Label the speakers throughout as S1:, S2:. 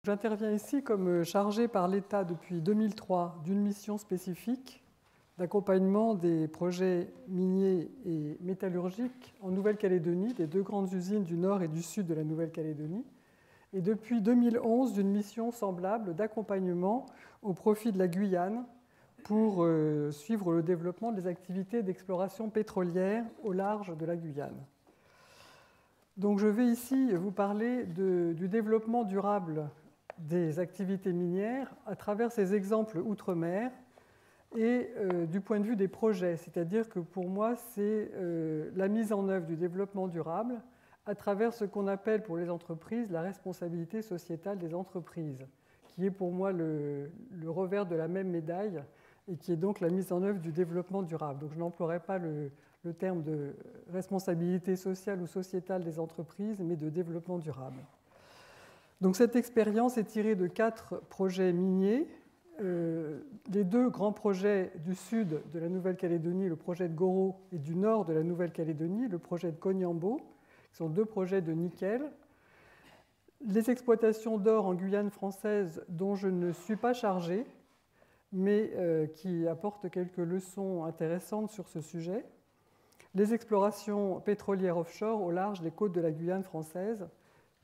S1: J'interviens ici comme chargé par l'État depuis 2003 d'une mission spécifique d'accompagnement des projets miniers et métallurgiques en Nouvelle-Calédonie, des deux grandes usines du nord et du sud de la Nouvelle-Calédonie, et depuis 2011 d'une mission semblable d'accompagnement au profit de la Guyane pour suivre le développement des activités d'exploration pétrolière au large de la Guyane. Donc je vais ici vous parler du développement durable des activités minières à travers ces exemples outre-mer et du point de vue des projets, c'est-à-dire que pour moi, c'est la mise en œuvre du développement durable à travers ce qu'on appelle pour les entreprises la responsabilité sociétale des entreprises, qui est pour moi le revers de la même médaille et qui est donc la mise en œuvre du développement durable. Donc je n'emploierai pas le terme de responsabilité sociale ou sociétale des entreprises, mais de développement durable. Donc cette expérience est tirée de 4 projets miniers. Les 2 grands projets du sud de la Nouvelle-Calédonie, le projet de Goro, et du nord de la Nouvelle-Calédonie, le projet de Koniambo, qui sont 2 projets de nickel. Les exploitations d'or en Guyane française, dont je ne suis pas chargé, mais qui apportent quelques leçons intéressantes sur ce sujet. Les explorations pétrolières offshore au large des côtes de la Guyane française,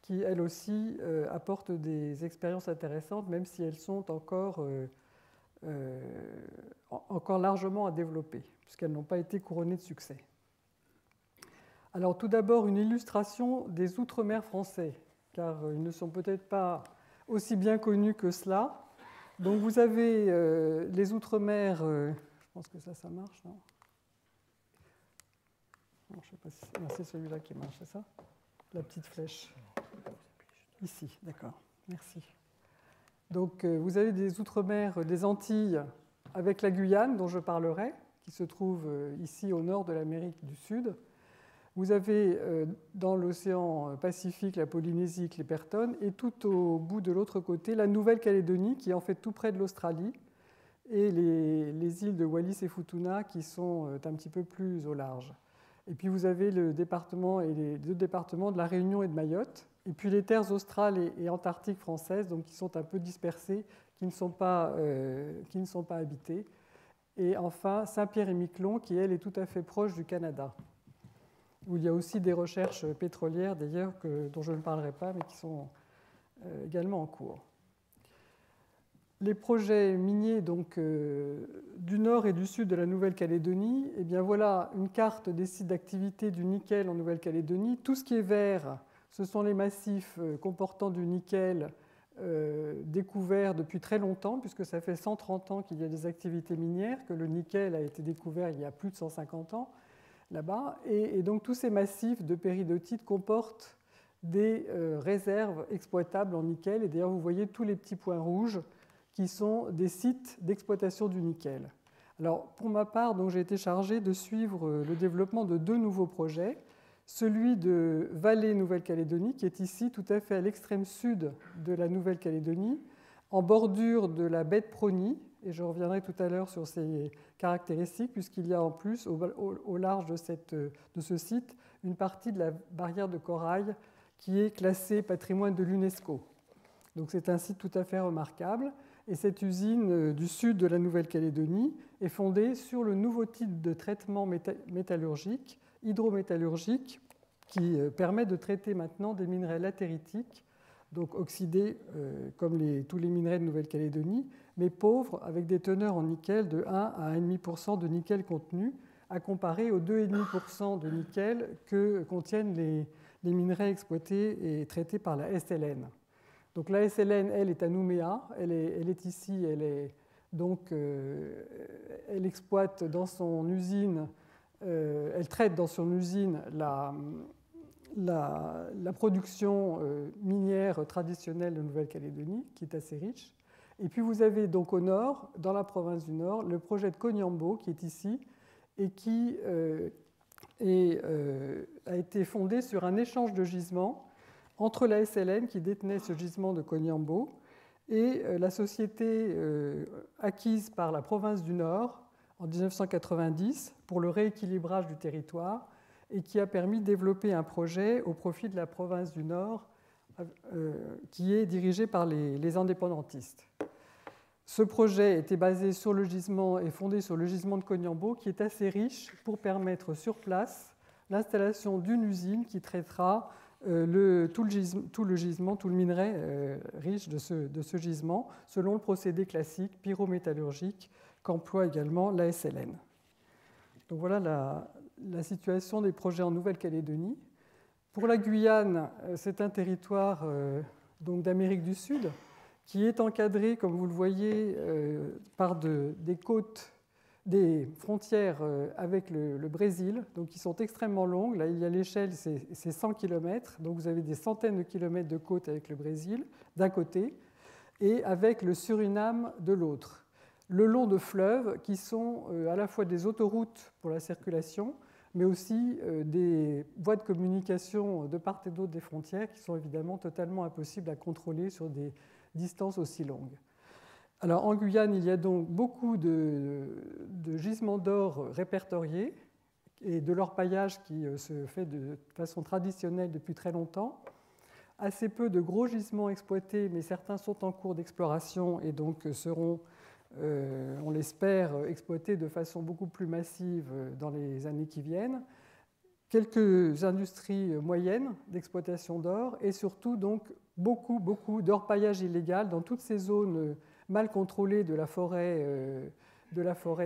S1: qui elles aussi apportent des expériences intéressantes, même si elles sont encore largement à développer, puisqu'elles n'ont pas été couronnées de succès. Alors tout d'abord, une illustration des Outre-mer français, car ils ne sont peut-être pas aussi bien connus que cela. Donc vous avez les Outre-mer, je pense que ça marche, non? Non, je ne sais pas si c'est celui-là qui marche, c'est ça? La petite flèche. Ici, d'accord, merci. Donc vous avez des Outre-mer, des Antilles avec la Guyane, dont je parlerai, qui se trouve ici au nord de l'Amérique du Sud. Vous avez dans l'océan Pacifique la Polynésie, Clipperton, et tout au bout de l'autre côté, la Nouvelle-Calédonie, qui est en fait tout près de l'Australie, et les îles de Wallis et Futuna, qui sont un petit peu plus au large. Et puis vous avez le département et les 2 départements de la Réunion et de Mayotte, et puis les terres australes et antarctiques françaises, donc qui sont un peu dispersées, qui ne sont pas habitées. Et enfin, Saint-Pierre-et-Miquelon, qui elle est tout à fait proche du Canada, où il y a aussi des recherches pétrolières, d'ailleurs, dont je ne parlerai pas, mais qui sont également en cours. Les projets miniers donc, du nord et du sud de la Nouvelle-Calédonie, eh bien voilà une carte des sites d'activité du nickel en Nouvelle-Calédonie. Tout ce qui est vert, ce sont les massifs comportant du nickel découverts depuis très longtemps, puisque ça fait 130 ans qu'il y a des activités minières, que le nickel a été découvert il y a plus de 150 ans là-bas. Et donc tous ces massifs de péridotite comportent des réserves exploitables en nickel. Et d'ailleurs, vous voyez tous les petits points rouges qui sont des sites d'exploitation du nickel. Alors, pour ma part, j'ai été chargé de suivre le développement de 2 nouveaux projets. Celui de Vallée Nouvelle-Calédonie, qui est ici tout à fait à l'extrême sud de la Nouvelle-Calédonie, en bordure de la baie de Prony, et je reviendrai tout à l'heure sur ses caractéristiques, puisqu'il y a en plus, au large de ce site, une partie de la barrière de corail qui est classée patrimoine de l'UNESCO. Donc c'est un site tout à fait remarquable. Et cette usine du sud de la Nouvelle-Calédonie est fondée sur le nouveau type de traitement métallurgique, hydrométallurgique, qui permet de traiter maintenant des minerais latéritiques, donc oxydés comme tous les minerais de Nouvelle-Calédonie, mais pauvres, avec des teneurs en nickel de 1 à 1,5% de nickel contenu, à comparer aux 2,5% de nickel que contiennent les minerais exploités et traités par la SLN. Donc la SLN, elle, est à Nouméa, elle est ici, elle exploite dans son usine, elle traite dans son usine la production minière traditionnelle de Nouvelle-Calédonie, qui est assez riche. Et puis vous avez donc au nord, dans la province du Nord, le projet de Koniambo, qui est ici, et qui a été fondé sur un échange de gisements entre la SLN, qui détenait ce gisement de Koniambo, et la société acquise par la province du Nord en 1990 pour le rééquilibrage du territoire, et qui a permis de développer un projet au profit de la province du Nord qui est dirigé par les indépendantistes. Ce projet était basé sur le gisement et fondé sur le gisement de Cognambo, qui est assez riche pour permettre sur place l'installation d'une usine qui traitera tout le gisement, tout le minerai riche de ce gisement, selon le procédé classique pyrométallurgique qu'emploie également la SLN. Donc voilà la situation des projets en Nouvelle-Calédonie. Pour la Guyane, c'est un territoire donc d'Amérique du Sud qui est encadré, comme vous le voyez, par des côtes, des frontières avec le Brésil, donc qui sont extrêmement longues. Là, il y a l'échelle, c'est 100 km, donc vous avez des centaines de kilomètres de côtes avec le Brésil d'un côté et avec le Suriname de l'autre, le long de fleuves qui sont à la fois des autoroutes pour la circulation, mais aussi des voies de communication de part et d'autre des frontières qui sont évidemment totalement impossibles à contrôler sur des distances aussi longues. Alors, en Guyane, il y a donc beaucoup de gisements d'or répertoriés et de l'orpaillage qui se fait de façon traditionnelle depuis très longtemps. Assez peu de gros gisements exploités, mais certains sont en cours d'exploration et donc seront, on l'espère, exploités de façon beaucoup plus massive dans les années qui viennent. Quelques industries moyennes d'exploitation d'or et surtout donc beaucoup d'orpaillage illégal dans toutes ces zones mal contrôlées de la forêt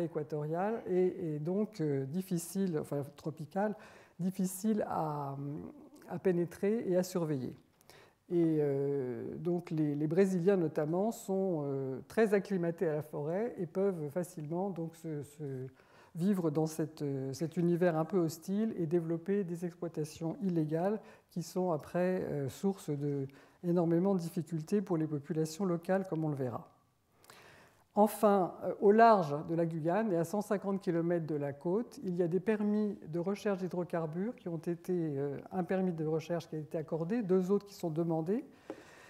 S1: équatoriale et donc difficile, enfin tropicale, difficile à pénétrer et à surveiller. Et donc les Brésiliens notamment sont très acclimatés à la forêt et peuvent facilement donc vivre dans cet univers un peu hostile et développer des exploitations illégales qui sont après source d'énormément de difficultés pour les populations locales, comme on le verra. Enfin, au large de la Guyane et à 150 km de la côte, il y a des permis de recherche d'hydrocarbures qui ont été, un permis de recherche qui a été accordé, 2 autres qui sont demandés,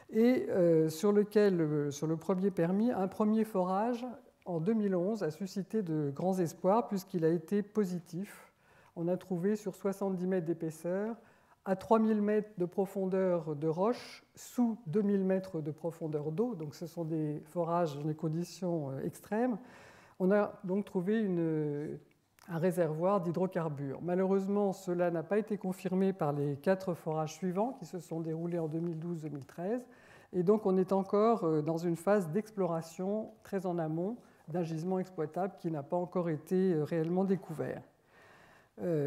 S1: et sur le premier permis, un premier forage en 2011 a suscité de grands espoirs puisqu'il a été positif. On a trouvé sur 70 mètres d'épaisseur, à 3000 mètres de profondeur de roche, sous 2000 mètres de profondeur d'eau, donc ce sont des forages dans des conditions extrêmes. On a donc trouvé un réservoir d'hydrocarbures. Malheureusement, cela n'a pas été confirmé par les 4 forages suivants qui se sont déroulés en 2012-2013. Et donc on est encore dans une phase d'exploration très en amont d'un gisement exploitable qui n'a pas encore été réellement découvert.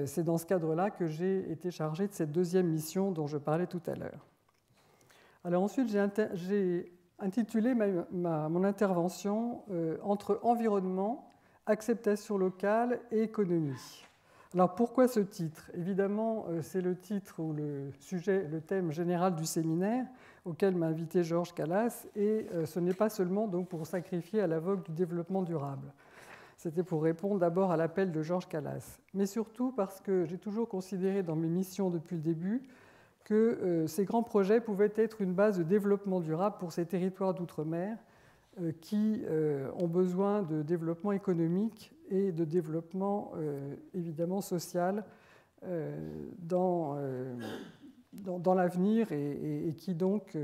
S1: C'est dans ce cadre-là que j'ai été chargé de cette deuxième mission dont je parlais tout à l'heure. Alors ensuite, j'ai intitulé mon intervention entre environnement, acceptation locale et économie. Alors pourquoi ce titre? Évidemment, c'est le titre ou le thème général du séminaire auquel m'a invité Georges Callas, et ce n'est pas seulement donc pour sacrifier à la vogue du développement durable. C'était pour répondre d'abord à l'appel de Georges Callas, mais surtout parce que j'ai toujours considéré dans mes missions depuis le début que ces grands projets pouvaient être une base de développement durable pour ces territoires d'outre-mer qui ont besoin de développement économique et de développement évidemment social dans l'avenir et qui donc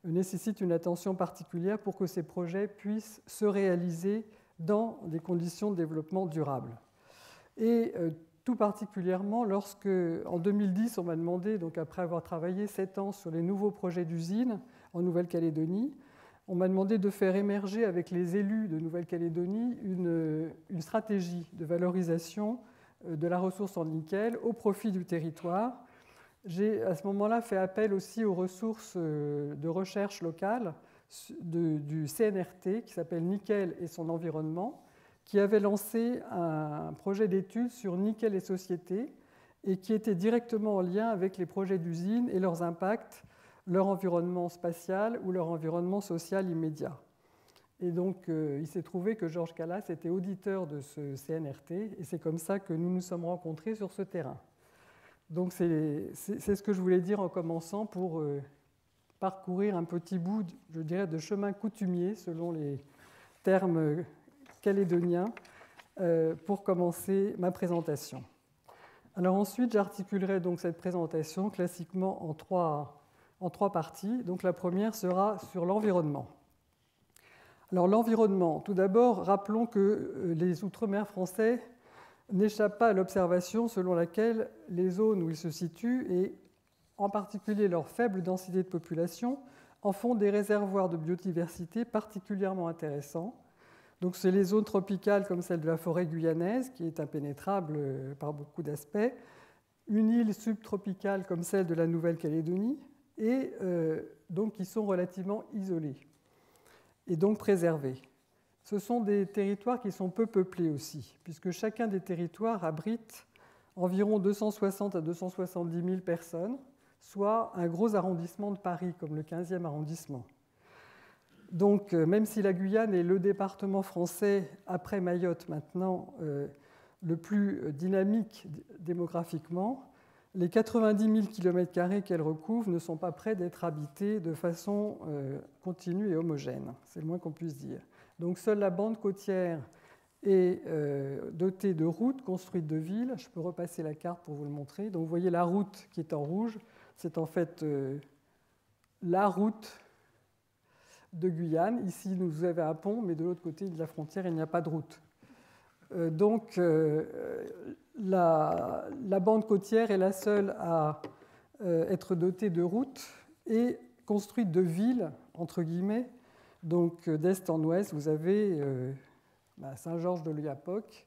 S1: nécessitent une attention particulière pour que ces projets puissent se réaliser dans des conditions de développement durable. Et tout particulièrement lorsque, en 2010, on m'a demandé, donc après avoir travaillé 7 ans sur les nouveaux projets d'usines en Nouvelle-Calédonie, on m'a demandé de faire émerger avec les élus de Nouvelle-Calédonie une stratégie de valorisation de la ressource en nickel au profit du territoire. J'ai à ce moment-là fait appel aussi aux ressources de recherche locales du CNRT qui s'appelle Nickel et son environnement, qui avait lancé un projet d'étude sur nickel et société et qui était directement en lien avec les projets d'usine et leurs impacts, leur environnement spatial ou leur environnement social immédiat. Et donc, il s'est trouvé que Georges Callas était auditeur de ce CNRT et c'est comme ça que nous nous sommes rencontrés sur ce terrain. Donc, c'est ce que je voulais dire en commençant pour parcourir un petit bout, je dirais, de chemin coutumier, selon les termes calédoniens, pour commencer ma présentation. Alors ensuite, j'articulerai donc cette présentation classiquement en en 3 parties. Donc la première sera sur l'environnement. Alors l'environnement, tout d'abord, rappelons que les Outre-mer français n'échappent pas à l'observation selon laquelle les zones où ils se situent, et en particulier leur faible densité de population, en font des réservoirs de biodiversité particulièrement intéressants. Donc c'est les zones tropicales comme celle de la forêt guyanaise, qui est impénétrable par beaucoup d'aspects, une île subtropicale comme celle de la Nouvelle-Calédonie, et donc qui sont relativement isolés et donc préservés. Ce sont des territoires qui sont peu peuplés aussi, puisque chacun des territoires abrite environ 260 à 270 000 personnes, soit un gros arrondissement de Paris, comme le 15e arrondissement. Donc, même si la Guyane est le département français, après Mayotte maintenant, le plus dynamique démographiquement, les 90 000 km² qu'elle recouvre ne sont pas près d'être habités de façon continue et homogène, c'est le moins qu'on puisse dire. Donc seule la bande côtière est dotée de routes construites de villes. Je peux repasser la carte pour vous le montrer. Donc vous voyez la route qui est en rouge, c'est en fait la route de Guyane. Ici, vous avez un pont, mais de l'autre côté de la frontière, il n'y a pas de route. Donc la bande côtière est la seule à être dotée de routes et construite de villes, entre guillemets. Donc d'est en ouest, vous avez Saint-Georges-de-l'Oyapock.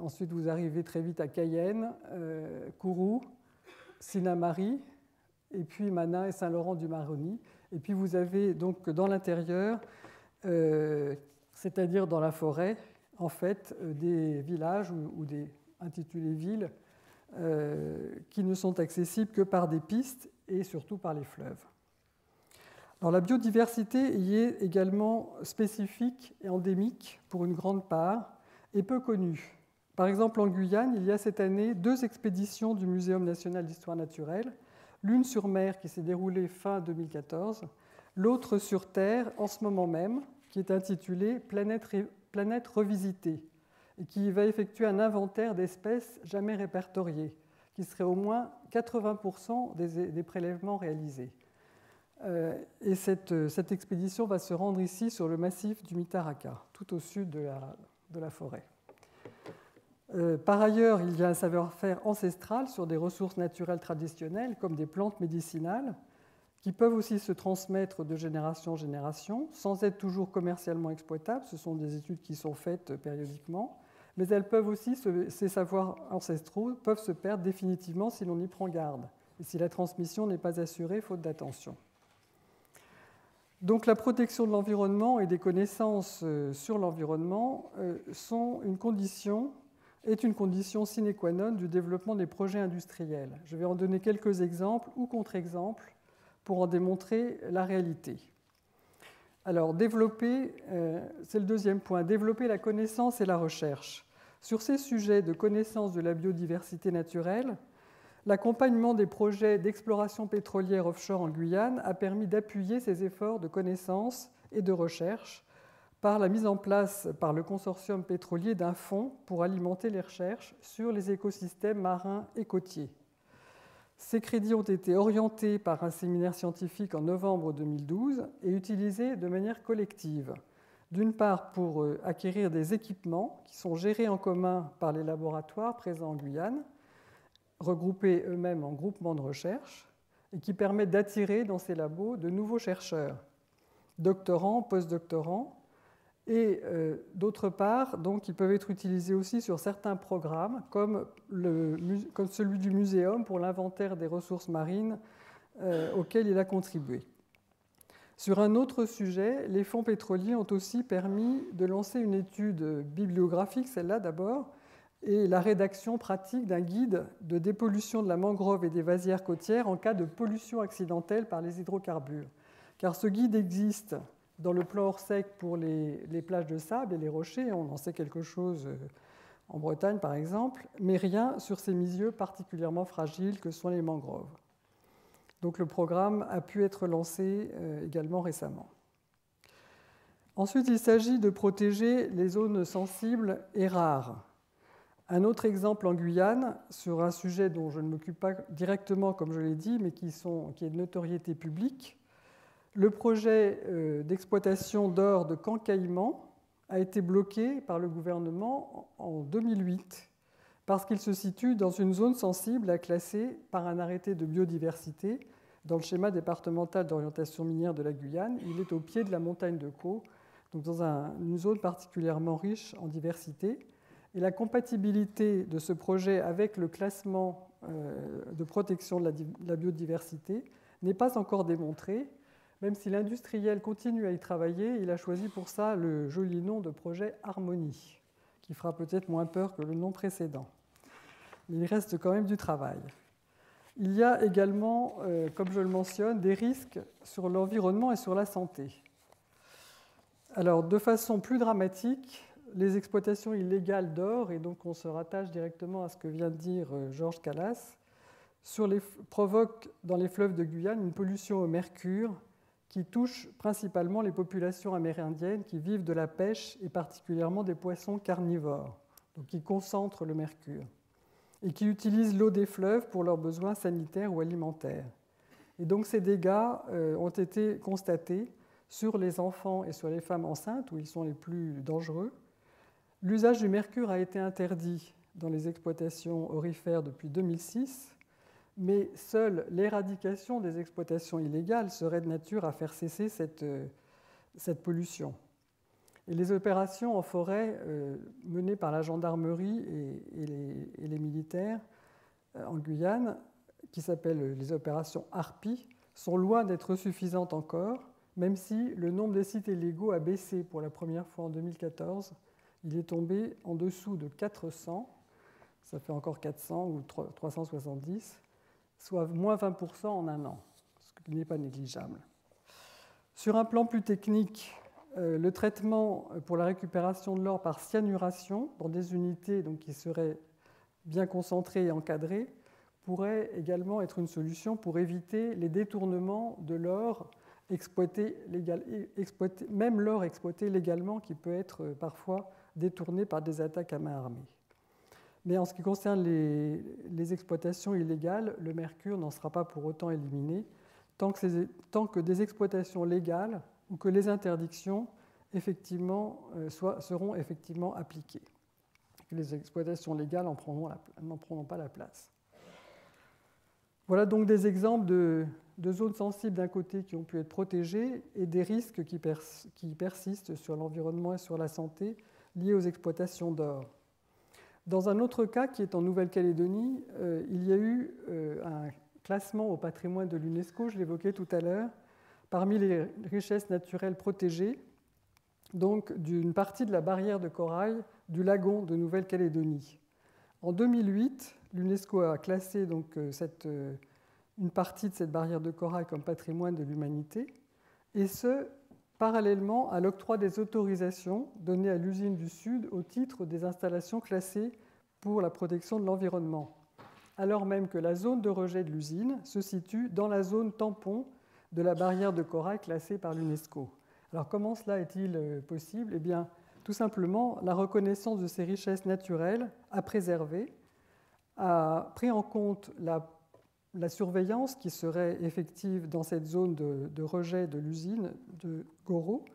S1: Ensuite, vous arrivez très vite à Cayenne, Kourou, Sinnamary, et puis Mana et Saint-Laurent-du-Maroni. Et puis vous avez donc dans l'intérieur, c'est-à-dire dans la forêt, en fait, des villages ou des intitulés villes qui ne sont accessibles que par des pistes et surtout par les fleuves. Alors, la biodiversité y est également spécifique et endémique pour une grande part et peu connue. Par exemple, en Guyane, il y a cette année 2 expéditions du Muséum national d'histoire naturelle, l'une sur mer qui s'est déroulée fin 2014, l'autre sur terre en ce moment même, qui est intitulée Planète revisitée, et qui va effectuer un inventaire d'espèces jamais répertoriées, qui serait au moins 80% des prélèvements réalisés. Et cette expédition va se rendre ici sur le massif du Mitaraka, tout au sud de la forêt. Par ailleurs, il y a un savoir-faire ancestral sur des ressources naturelles traditionnelles, comme des plantes médicinales, qui peuvent aussi se transmettre de génération en génération, sans être toujours commercialement exploitables. Ce sont des études qui sont faites périodiquement, mais elles peuvent aussi, ces savoirs ancestraux peuvent se perdre définitivement si l'on y prend garde, et si la transmission n'est pas assurée faute d'attention. Donc la protection de l'environnement et des connaissances sur l'environnement est une condition sine qua non du développement des projets industriels. Je vais en donner quelques exemples ou contre-exemples pour en démontrer la réalité. Alors, c'est le deuxième point, développer la connaissance et la recherche. Sur ces sujets de connaissance de la biodiversité naturelle, l'accompagnement des projets d'exploration pétrolière offshore en Guyane a permis d'appuyer ces efforts de connaissance et de recherche par la mise en place par le consortium pétrolier d'un fonds pour alimenter les recherches sur les écosystèmes marins et côtiers. Ces crédits ont été orientés par un séminaire scientifique en novembre 2012 et utilisés de manière collective. D'une part, pour acquérir des équipements qui sont gérés en commun par les laboratoires présents en Guyane, regroupés eux-mêmes en groupements de recherche, et qui permettent d'attirer dans ces labos de nouveaux chercheurs, doctorants, postdoctorants, et d'autre part, donc, ils peuvent être utilisés aussi sur certains programmes, comme celui du Muséum pour l'inventaire des ressources marines auquel il a contribué. Sur un autre sujet, les fonds pétroliers ont aussi permis de lancer une étude bibliographique, celle-là d'abord, et la rédaction pratique d'un guide de dépollution de la mangrove et des vasières côtières en cas de pollution accidentelle par les hydrocarbures. Car ce guide existe dans le plan Orsec pour les plages de sable et les rochers, on en sait quelque chose en Bretagne par exemple, mais rien sur ces milieux particulièrement fragiles que sont les mangroves. Donc le programme a pu être lancé également récemment. Ensuite, il s'agit de protéger les zones sensibles et rares. Un autre exemple en Guyane, sur un sujet dont je ne m'occupe pas directement, comme je l'ai dit, mais qui est de notoriété publique. Le projet d'exploitation d'or de Cancaïman a été bloqué par le gouvernement en 2008 parce qu'il se situe dans une zone sensible à classer par un arrêté de biodiversité dans le schéma départemental d'orientation minière de la Guyane. Il est au pied de la montagne de Caux, donc dans une zone particulièrement riche en diversité. Et la compatibilité de ce projet avec le classement de protection de la biodiversité n'est pas encore démontrée. Même si l'industriel continue à y travailler, il a choisi pour ça le joli nom de projet Harmonie, qui fera peut-être moins peur que le nom précédent. Mais il reste quand même du travail. Il y a également, comme je le mentionne, des risques sur l'environnement et sur la santé. Alors, de façon plus dramatique, les exploitations illégales d'or, et donc on se rattache directement à ce que vient de dire Georges Calas, provoquent dans les fleuves de Guyane une pollution au mercure qui touche principalement les populations amérindiennes qui vivent de la pêche et particulièrement des poissons carnivores, donc qui concentrent le mercure, et qui utilisent l'eau des fleuves pour leurs besoins sanitaires ou alimentaires. Et donc ces dégâts ont été constatés sur les enfants et sur les femmes enceintes, où ils sont les plus dangereux. L'usage du mercure a été interdit dans les exploitations aurifères depuis 2006, mais seule l'éradication des exploitations illégales serait de nature à faire cesser cette pollution. Et les opérations en forêt menées par la gendarmerie et les militaires en Guyane, qui s'appellent les opérations Harpie, sont loin d'être suffisantes encore, même si le nombre de sites illégaux a baissé pour la première fois en 2014. Il est tombé en dessous de 400, ça fait encore 400 ou 370, soit moins 20% en un an, ce qui n'est pas négligeable. Sur un plan plus technique, le traitement pour la récupération de l'or par cyanuration dans des unités donc, qui seraient bien concentrées et encadrées pourrait également être une solution pour éviter les détournements de l'or même l'or exploité légalement qui peut être parfois détourné par des attaques à main armée. Mais en ce qui concerne les exploitations illégales, le mercure n'en sera pas pour autant éliminé tant que des exploitations légales ou que les interdictions seront effectivement appliquées. Les exploitations légales n'en prendront pas la place. Voilà donc des exemples de zones sensibles d'un côté qui ont pu être protégées et des risques qui persistent sur l'environnement et sur la santé liés aux exploitations d'or. Dans un autre cas, qui est en Nouvelle-Calédonie, il y a eu un classement au patrimoine de l'UNESCO, je l'évoquais tout à l'heure, parmi les richesses naturelles protégées, donc d'une partie de la barrière de corail du lagon de Nouvelle-Calédonie. En 2008, l'UNESCO a classé donc une partie de cette barrière de corail comme patrimoine de l'humanité, et ce, parallèlement à l'octroi des autorisations données à l'usine du Sud au titre des installations classées pour la protection de l'environnement, alors même que la zone de rejet de l'usine se situe dans la zone tampon de la barrière de corail classée par l'UNESCO. Alors comment cela est-il possible ? Eh bien, tout simplement, la reconnaissance de ces richesses naturelles à préserver a pris en compte la surveillance qui serait effective dans cette zone de rejet de l'usine de Goro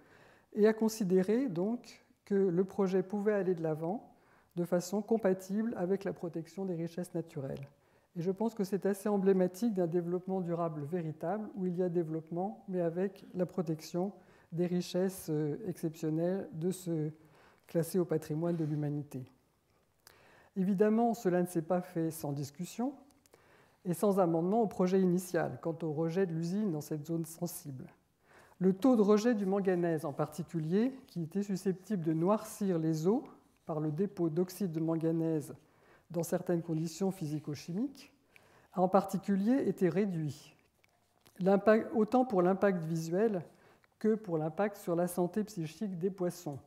S1: et a considéré donc que le projet pouvait aller de l'avant de façon compatible avec la protection des richesses naturelles. Et je pense que c'est assez emblématique d'un développement durable véritable où il y a développement mais avec la protection des richesses exceptionnelles de ce classé au patrimoine de l'humanité. Évidemment, cela ne s'est pas fait sans discussion et sans amendement au projet initial quant au rejet de l'usine dans cette zone sensible. Le taux de rejet du manganèse en particulier, qui était susceptible de noircir les eaux par le dépôt d'oxyde de manganèse dans certaines conditions physico-chimiques, a en particulier été réduit, autant pour l'impact visuel que pour l'impact sur la santé psychique des poissons.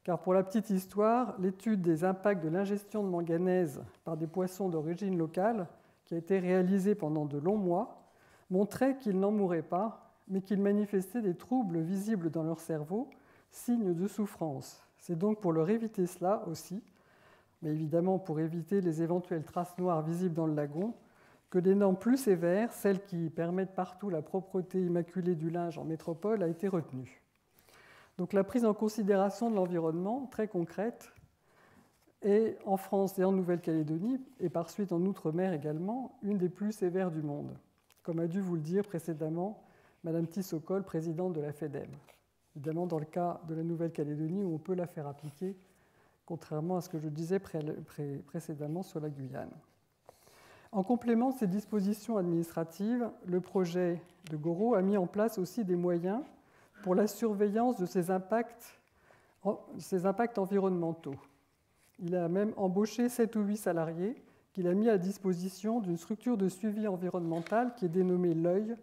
S1: Car pour la petite histoire, l'étude des impacts de l'ingestion de manganèse par des poissons d'origine locale, qui a été réalisée pendant de longs mois, montrait qu'ils n'en mouraient pas, mais qu'ils manifestaient des troubles visibles dans leur cerveau, signes de souffrance. C'est donc pour leur éviter cela aussi, mais évidemment pour éviter les éventuelles traces noires visibles dans le lagon, que des normes plus sévères, celles qui permettent partout la propreté immaculée du linge en métropole, a été retenue. Donc la prise en considération de l'environnement, très concrète, est en France et en Nouvelle-Calédonie, et par suite en Outre-mer également, une des plus sévères du monde, comme a dû vous le dire précédemment Madame Tissot-Coll, présidente de la FEDEM. Évidemment, dans le cas de la Nouvelle-Calédonie, où on peut la faire appliquer, contrairement à ce que je disais précédemment sur la Guyane. En complément de ces dispositions administratives, le projet de Goro a mis en place aussi des moyens pour la surveillance de ces impacts environnementaux. Il a même embauché 7 ou 8 salariés qu'il a mis à disposition d'une structure de suivi environnemental qui est dénommée l'œil,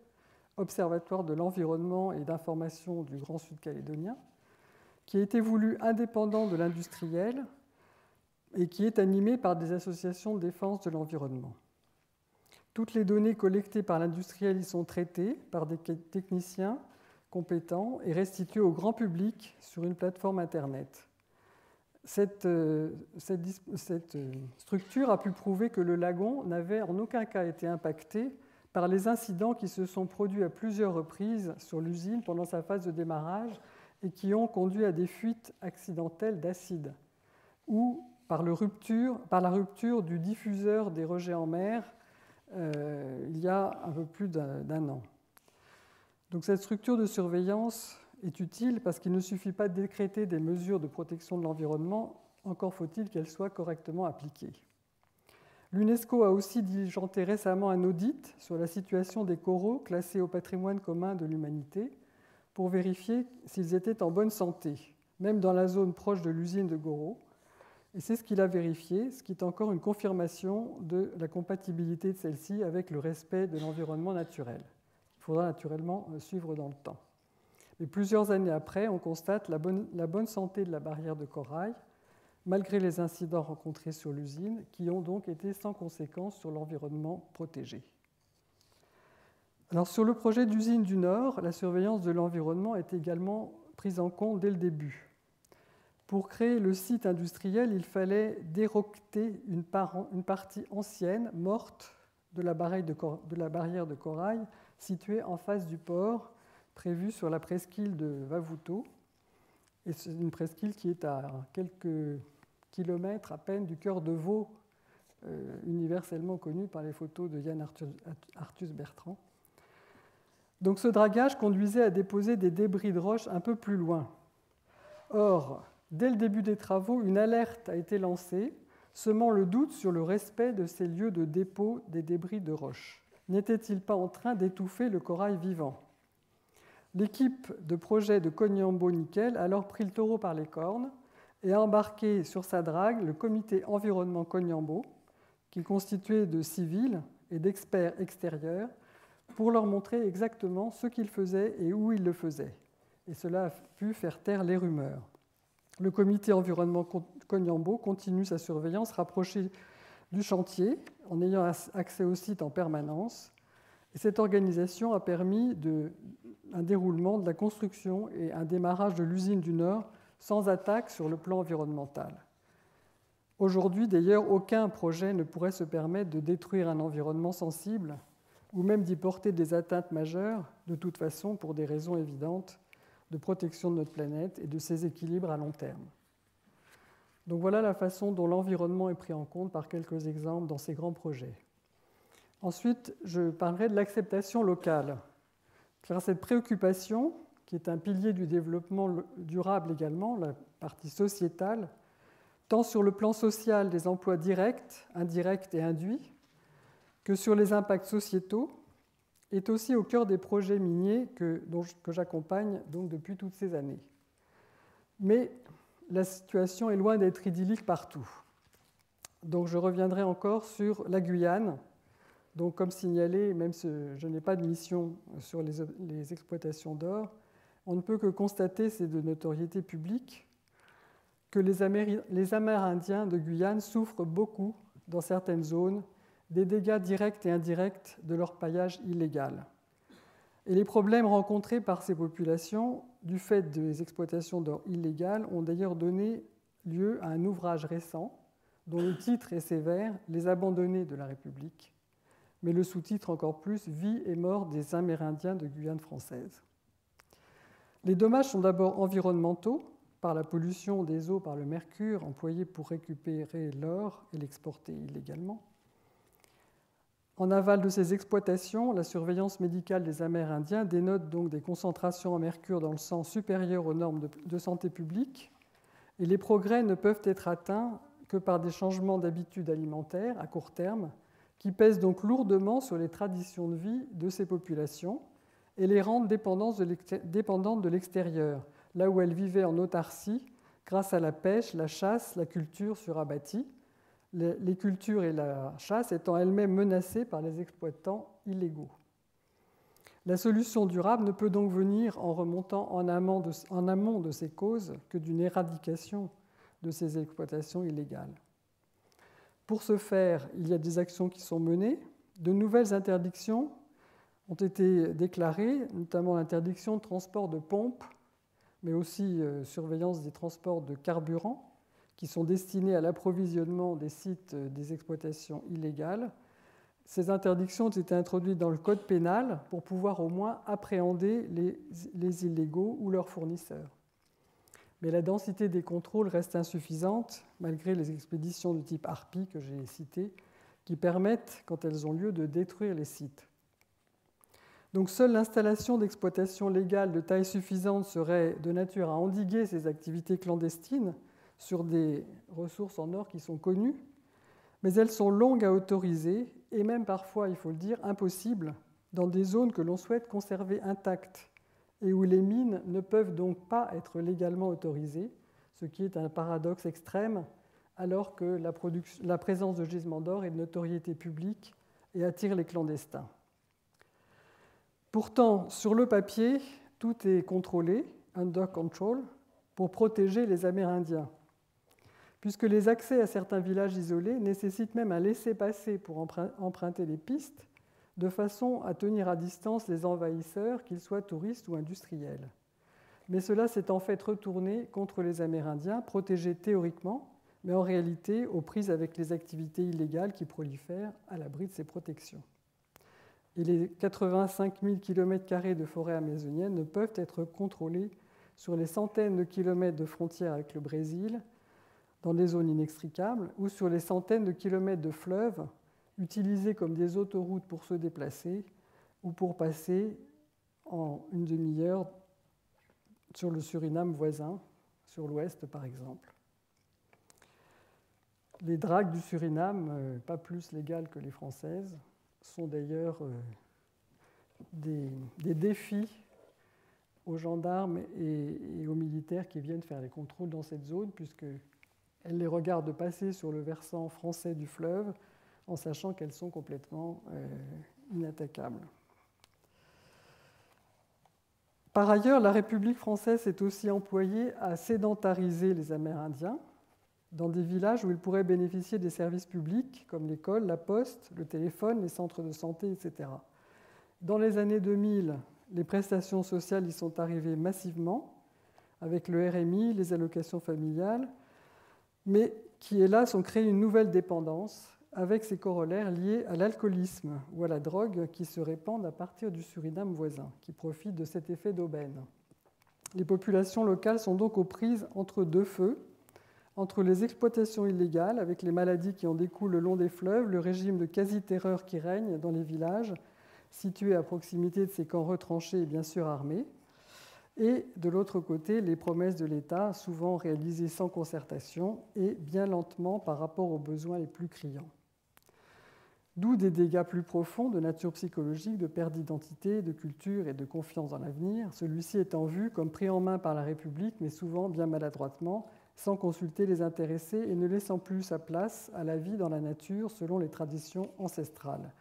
S1: Observatoire de l'environnement et d'information du Grand Sud calédonien, qui a été voulu indépendant de l'industriel et qui est animé par des associations de défense de l'environnement. Toutes les données collectées par l'industriel y sont traitées par des techniciens compétents et restituées au grand public sur une plateforme Internet. Cette structure a pu prouver que le lagon n'avait en aucun cas été impacté par les incidents qui se sont produits à plusieurs reprises sur l'usine pendant sa phase de démarrage et qui ont conduit à des fuites accidentelles d'acide, ou par la rupture du diffuseur des rejets en mer il y a un peu plus d'un an. Donc cette structure de surveillance est utile parce qu'il ne suffit pas de décréter des mesures de protection de l'environnement, encore faut-il qu'elles soient correctement appliquées. L'UNESCO a aussi diligenté récemment un audit sur la situation des coraux classés au patrimoine commun de l'humanité pour vérifier s'ils étaient en bonne santé, même dans la zone proche de l'usine de Goro. Et c'est ce qu'il a vérifié, ce qui est encore une confirmation de la compatibilité de celle-ci avec le respect de l'environnement naturel. Il faudra naturellement suivre dans le temps. Mais plusieurs années après, on constate la bonne santé de la barrière de corail, malgré les incidents rencontrés sur l'usine, qui ont donc été sans conséquence sur l'environnement protégé. Alors, sur le projet d'usine du Nord, la surveillance de l'environnement est également prise en compte dès le début. Pour créer le site industriel, il fallait dérocter une partie ancienne, morte, de la barrière de corail située en face du port, prévue sur la presqu'île de Vavuto. Et c'est une presqu'île qui est à quelques kilomètres à peine du cœur de veau, universellement connu par les photos de Yann Arthus Bertrand. Donc ce dragage conduisait à déposer des débris de roches un peu plus loin. Or, dès le début des travaux, une alerte a été lancée, semant le doute sur le respect de ces lieux de dépôt des débris de roches. N'était-il pas en train d'étouffer le corail vivant ? L'équipe de projet de Cognambo Nickel a alors pris le taureau par les cornes et a embarqué sur sa drague le comité environnement Cognambo, qui est constitué de civils et d'experts extérieurs, pour leur montrer exactement ce qu'ils faisaient et où ils le faisaient. Et cela a pu faire taire les rumeurs. Le comité environnement Cognambo continue sa surveillance rapprochée du chantier en ayant accès au site en permanence. Et cette organisation a permis un déroulement de la construction et un démarrage de l'usine du Nord sans attaque sur le plan environnemental. Aujourd'hui, d'ailleurs, aucun projet ne pourrait se permettre de détruire un environnement sensible ou même d'y porter des atteintes majeures, de toute façon pour des raisons évidentes de protection de notre planète et de ses équilibres à long terme. Donc voilà la façon dont l'environnement est pris en compte par quelques exemples dans ces grands projets. Ensuite, je parlerai de l'acceptation locale. Car cette préoccupation, qui est un pilier du développement durable également, la partie sociétale, tant sur le plan social des emplois directs, indirects et induits, que sur les impacts sociétaux, est aussi au cœur des projets miniers que j'accompagne donc depuis toutes ces années. Mais la situation est loin d'être idyllique partout. Donc je reviendrai encore sur la Guyane. Donc comme signalé, même si je n'ai pas de mission sur les exploitations d'or, on ne peut que constater, c'est de notoriété publique, que les Amérindiens de Guyane souffrent beaucoup, dans certaines zones, des dégâts directs et indirects de leur paillage illégal. Et les problèmes rencontrés par ces populations, du fait des exploitations d'or illégales, ont d'ailleurs donné lieu à un ouvrage récent dont le titre est sévère, « Les abandonnés de la République », mais le sous-titre encore plus, « Vie et mort des Amérindiens de Guyane française ». Les dommages sont d'abord environnementaux, par la pollution des eaux par le mercure employé pour récupérer l'or et l'exporter illégalement. En aval de ces exploitations, la surveillance médicale des Amérindiens dénote donc des concentrations en mercure dans le sang supérieures aux normes de santé publique, et les progrès ne peuvent être atteints que par des changements d'habitudes alimentaires à court terme, qui pèsent donc lourdement sur les traditions de vie de ces populations et les rendent dépendantes de l'extérieur, là où elles vivaient en autarcie grâce à la pêche, la chasse, la culture sur abattis, les cultures et la chasse étant elles-mêmes menacées par les exploitants illégaux. La solution durable ne peut donc venir en remontant en amont de ces causes que d'une éradication de ces exploitations illégales. Pour ce faire, il y a des actions qui sont menées. De nouvelles interdictions ont été déclarées, notamment l'interdiction de transport de pompes, mais aussi surveillance des transports de carburant, qui sont destinés à l'approvisionnement des sites des exploitations illégales. Ces interdictions ont été introduites dans le code pénal pour pouvoir au moins appréhender les illégaux ou leurs fournisseurs. Mais la densité des contrôles reste insuffisante, malgré les expéditions de type Harpie que j'ai citées, qui permettent, quand elles ont lieu, de détruire les sites. Donc seule l'installation d'exploitations légales de taille suffisante serait de nature à endiguer ces activités clandestines sur des ressources en or qui sont connues, mais elles sont longues à autoriser et même parfois, il faut le dire, impossibles dans des zones que l'on souhaite conserver intactes et où les mines ne peuvent donc pas être légalement autorisées, ce qui est un paradoxe extrême alors que la présence de gisements d'or est de notoriété publique et attire les clandestins. Pourtant, sur le papier, tout est contrôlé, under control, pour protéger les Amérindiens, puisque les accès à certains villages isolés nécessitent même un laissez-passer pour emprunter les pistes, de façon à tenir à distance les envahisseurs, qu'ils soient touristes ou industriels. Mais cela s'est en fait retourné contre les Amérindiens, protégés théoriquement, mais en réalité aux prises avec les activités illégales qui prolifèrent à l'abri de ces protections. Et les 85 000 km² de forêt amazonienne ne peuvent être contrôlés sur les centaines de kilomètres de frontières avec le Brésil, dans des zones inextricables, ou sur les centaines de kilomètres de fleuves utilisés comme des autoroutes pour se déplacer ou pour passer en une demi-heure sur le Suriname voisin, sur l'ouest par exemple. Les dragues du Suriname, pas plus légales que les françaises, sont d'ailleurs des défis aux gendarmes et aux militaires qui viennent faire les contrôles dans cette zone, puisqu'elles les regardent passer sur le versant français du fleuve en sachant qu'elles sont complètement inattaquables. Par ailleurs, la République française s'est aussi employée à sédentariser les Amérindiens dans des villages où ils pourraient bénéficier des services publics comme l'école, la poste, le téléphone, les centres de santé, etc. Dans les années 2000, les prestations sociales y sont arrivées massivement, avec le RMI, les allocations familiales, mais qui, hélas, ont créé une nouvelle dépendance avec ses corollaires liés à l'alcoolisme ou à la drogue qui se répandent à partir du Suriname voisin, qui profite de cet effet d'aubaine. Les populations locales sont donc aux prises entre deux feux, entre les exploitations illégales, avec les maladies qui en découlent le long des fleuves, le régime de quasi-terreur qui règne dans les villages, situés à proximité de ces camps retranchés et bien sûr armés, et de l'autre côté, les promesses de l'État, souvent réalisées sans concertation et bien lentement par rapport aux besoins les plus criants. D'où des dégâts plus profonds de nature psychologique, de perte d'identité, de culture et de confiance dans l'avenir, celui-ci étant vu comme pris en main par la République, mais souvent bien maladroitement, sans consulter les intéressés et ne laissant plus sa place à la vie dans la nature selon les traditions ancestrales.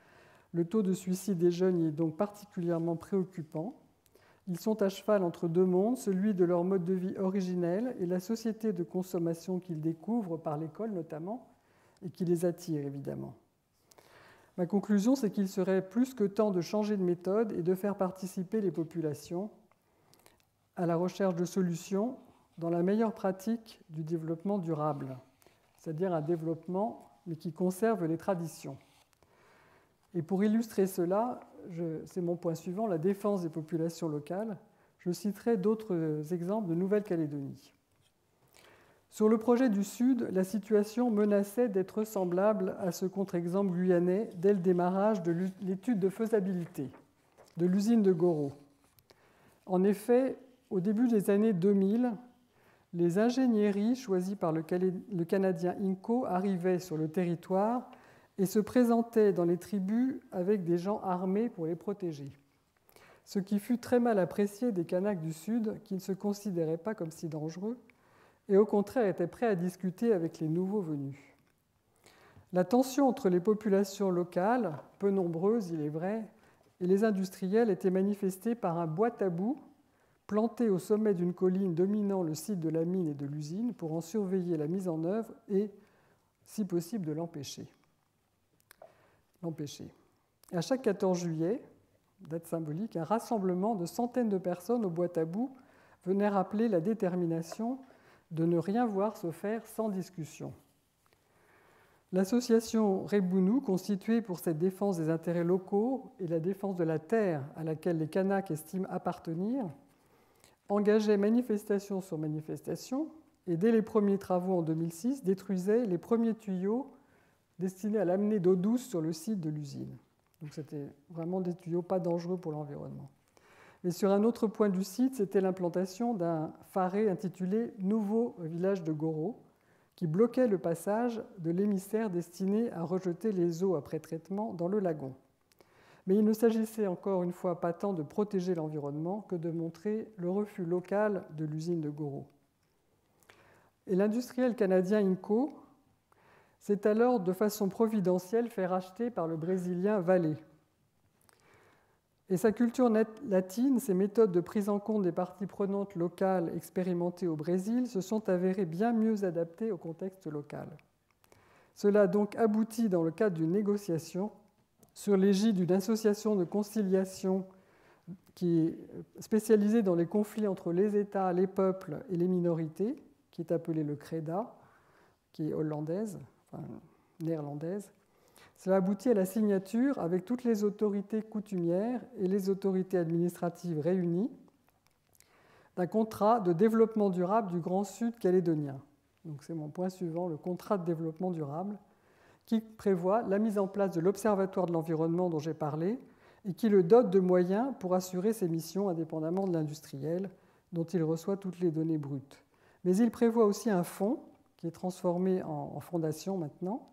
S1: Le taux de suicide des jeunes y est donc particulièrement préoccupant. Ils sont à cheval entre deux mondes, celui de leur mode de vie originel et la société de consommation qu'ils découvrent par l'école notamment, et qui les attire évidemment. Ma conclusion, c'est qu'il serait plus que temps de changer de méthode et de faire participer les populations à la recherche de solutions dans la meilleure pratique du développement durable. c'est-à-dire un développement, mais qui conserve les traditions. Et pour illustrer cela, c'est mon point suivant, la défense des populations locales. Je citerai d'autres exemples de Nouvelle-Calédonie. Sur le projet du Sud, la situation menaçait d'être semblable à ce contre-exemple guyanais dès le démarrage de l'étude de faisabilité de l'usine de Goro. En effet, au début des années 2000, les ingénieries choisies par le Canadien Inco arrivaient sur le territoire et se présentaient dans les tribus avec des gens armés pour les protéger. Ce qui fut très mal apprécié des Kanaks du Sud, qui ne se considéraient pas comme si dangereux, et au contraire étaient prêts à discuter avec les nouveaux venus. La tension entre les populations locales, peu nombreuses il est vrai, et les industriels était manifestée par un bois tabou planté au sommet d'une colline dominant le site de la mine et de l'usine pour en surveiller la mise en œuvre et, si possible, de l'empêcher. À chaque 14 juillet, date symbolique, un rassemblement de centaines de personnes au bois tabou venait rappeler la détermination de ne rien voir se faire sans discussion. L'association Rebounou, constituée pour cette défense des intérêts locaux et la défense de la terre à laquelle les Kanaks estiment appartenir, engageait manifestation sur manifestation et dès les premiers travaux en 2006 détruisait les premiers tuyaux destinés à l'amener d'eau douce sur le site de l'usine. Donc c'était vraiment des tuyaux pas dangereux pour l'environnement. Mais sur un autre point du site, c'était l'implantation d'un pharé intitulé Nouveau village de Goro, qui bloquait le passage de l'émissaire destiné à rejeter les eaux après traitement dans le lagon. Mais il ne s'agissait encore une fois pas tant de protéger l'environnement que de montrer le refus local de l'usine de Goro. Et l'industriel canadien Inco s'est alors de façon providentielle fait racheter par le Brésilien Vale. Et sa culture latine, ses méthodes de prise en compte des parties prenantes locales expérimentées au Brésil se sont avérées bien mieux adaptées au contexte local. Cela a donc abouti dans le cadre d'une négociation sur l'égide d'une association de conciliation qui est spécialisée dans les conflits entre les États, les peuples et les minorités, qui est appelée le CREDA, qui est néerlandaise. Cela aboutit à la signature, avec toutes les autorités coutumières et les autorités administratives réunies, d'un contrat de développement durable du Grand Sud calédonien. Donc c'est mon point suivant, le contrat de développement durable, qui prévoit la mise en place de l'Observatoire de l'environnement dont j'ai parlé et qui le dote de moyens pour assurer ses missions indépendamment de l'industriel, dont il reçoit toutes les données brutes. Mais il prévoit aussi un fonds, qui est transformé en fondation maintenant,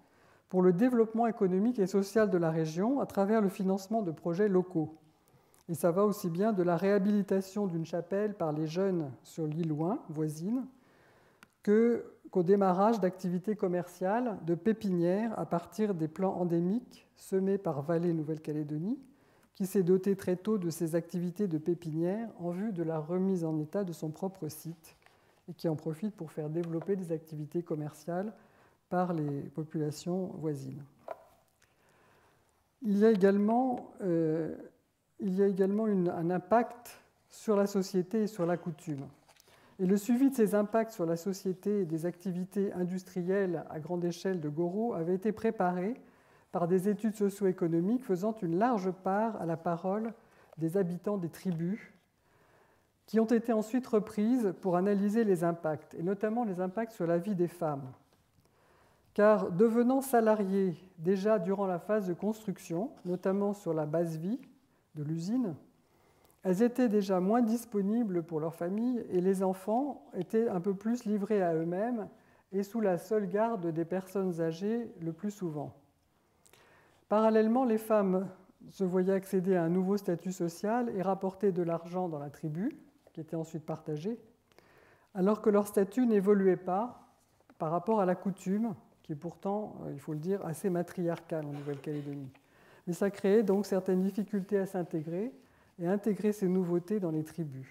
S1: pour le développement économique et social de la région à travers le financement de projets locaux. Et ça va aussi bien de la réhabilitation d'une chapelle par les jeunes sur l'île Ouin, voisine, qu'au démarrage d'activités commerciales de pépinières à partir des plants endémiques semés par Vale Nouvelle-Calédonie, qui s'est doté très tôt de ces activités de pépinières en vue de la remise en état de son propre site et qui en profite pour faire développer des activités commerciales par les populations voisines. Il y a également un impact sur la société et sur la coutume. Et le suivi de ces impacts sur la société et des activités industrielles à grande échelle de Goro avait été préparé par des études socio-économiques faisant une large part à la parole des habitants des tribus, qui ont été ensuite reprises pour analyser les impacts, et notamment les impacts sur la vie des femmes. Car devenant salariés déjà durant la phase de construction, notamment sur la base vie de l'usine, elles étaient déjà moins disponibles pour leurs familles et les enfants étaient un peu plus livrés à eux-mêmes et sous la seule garde des personnes âgées le plus souvent. Parallèlement, les femmes se voyaient accéder à un nouveau statut social et rapporter de l'argent dans la tribu, qui était ensuite partagé, alors que leur statut n'évoluait pas par rapport à la coutume, qui est pourtant, il faut le dire, assez matriarcale en Nouvelle-Calédonie. Mais ça créait donc certaines difficultés à s'intégrer et à intégrer ces nouveautés dans les tribus.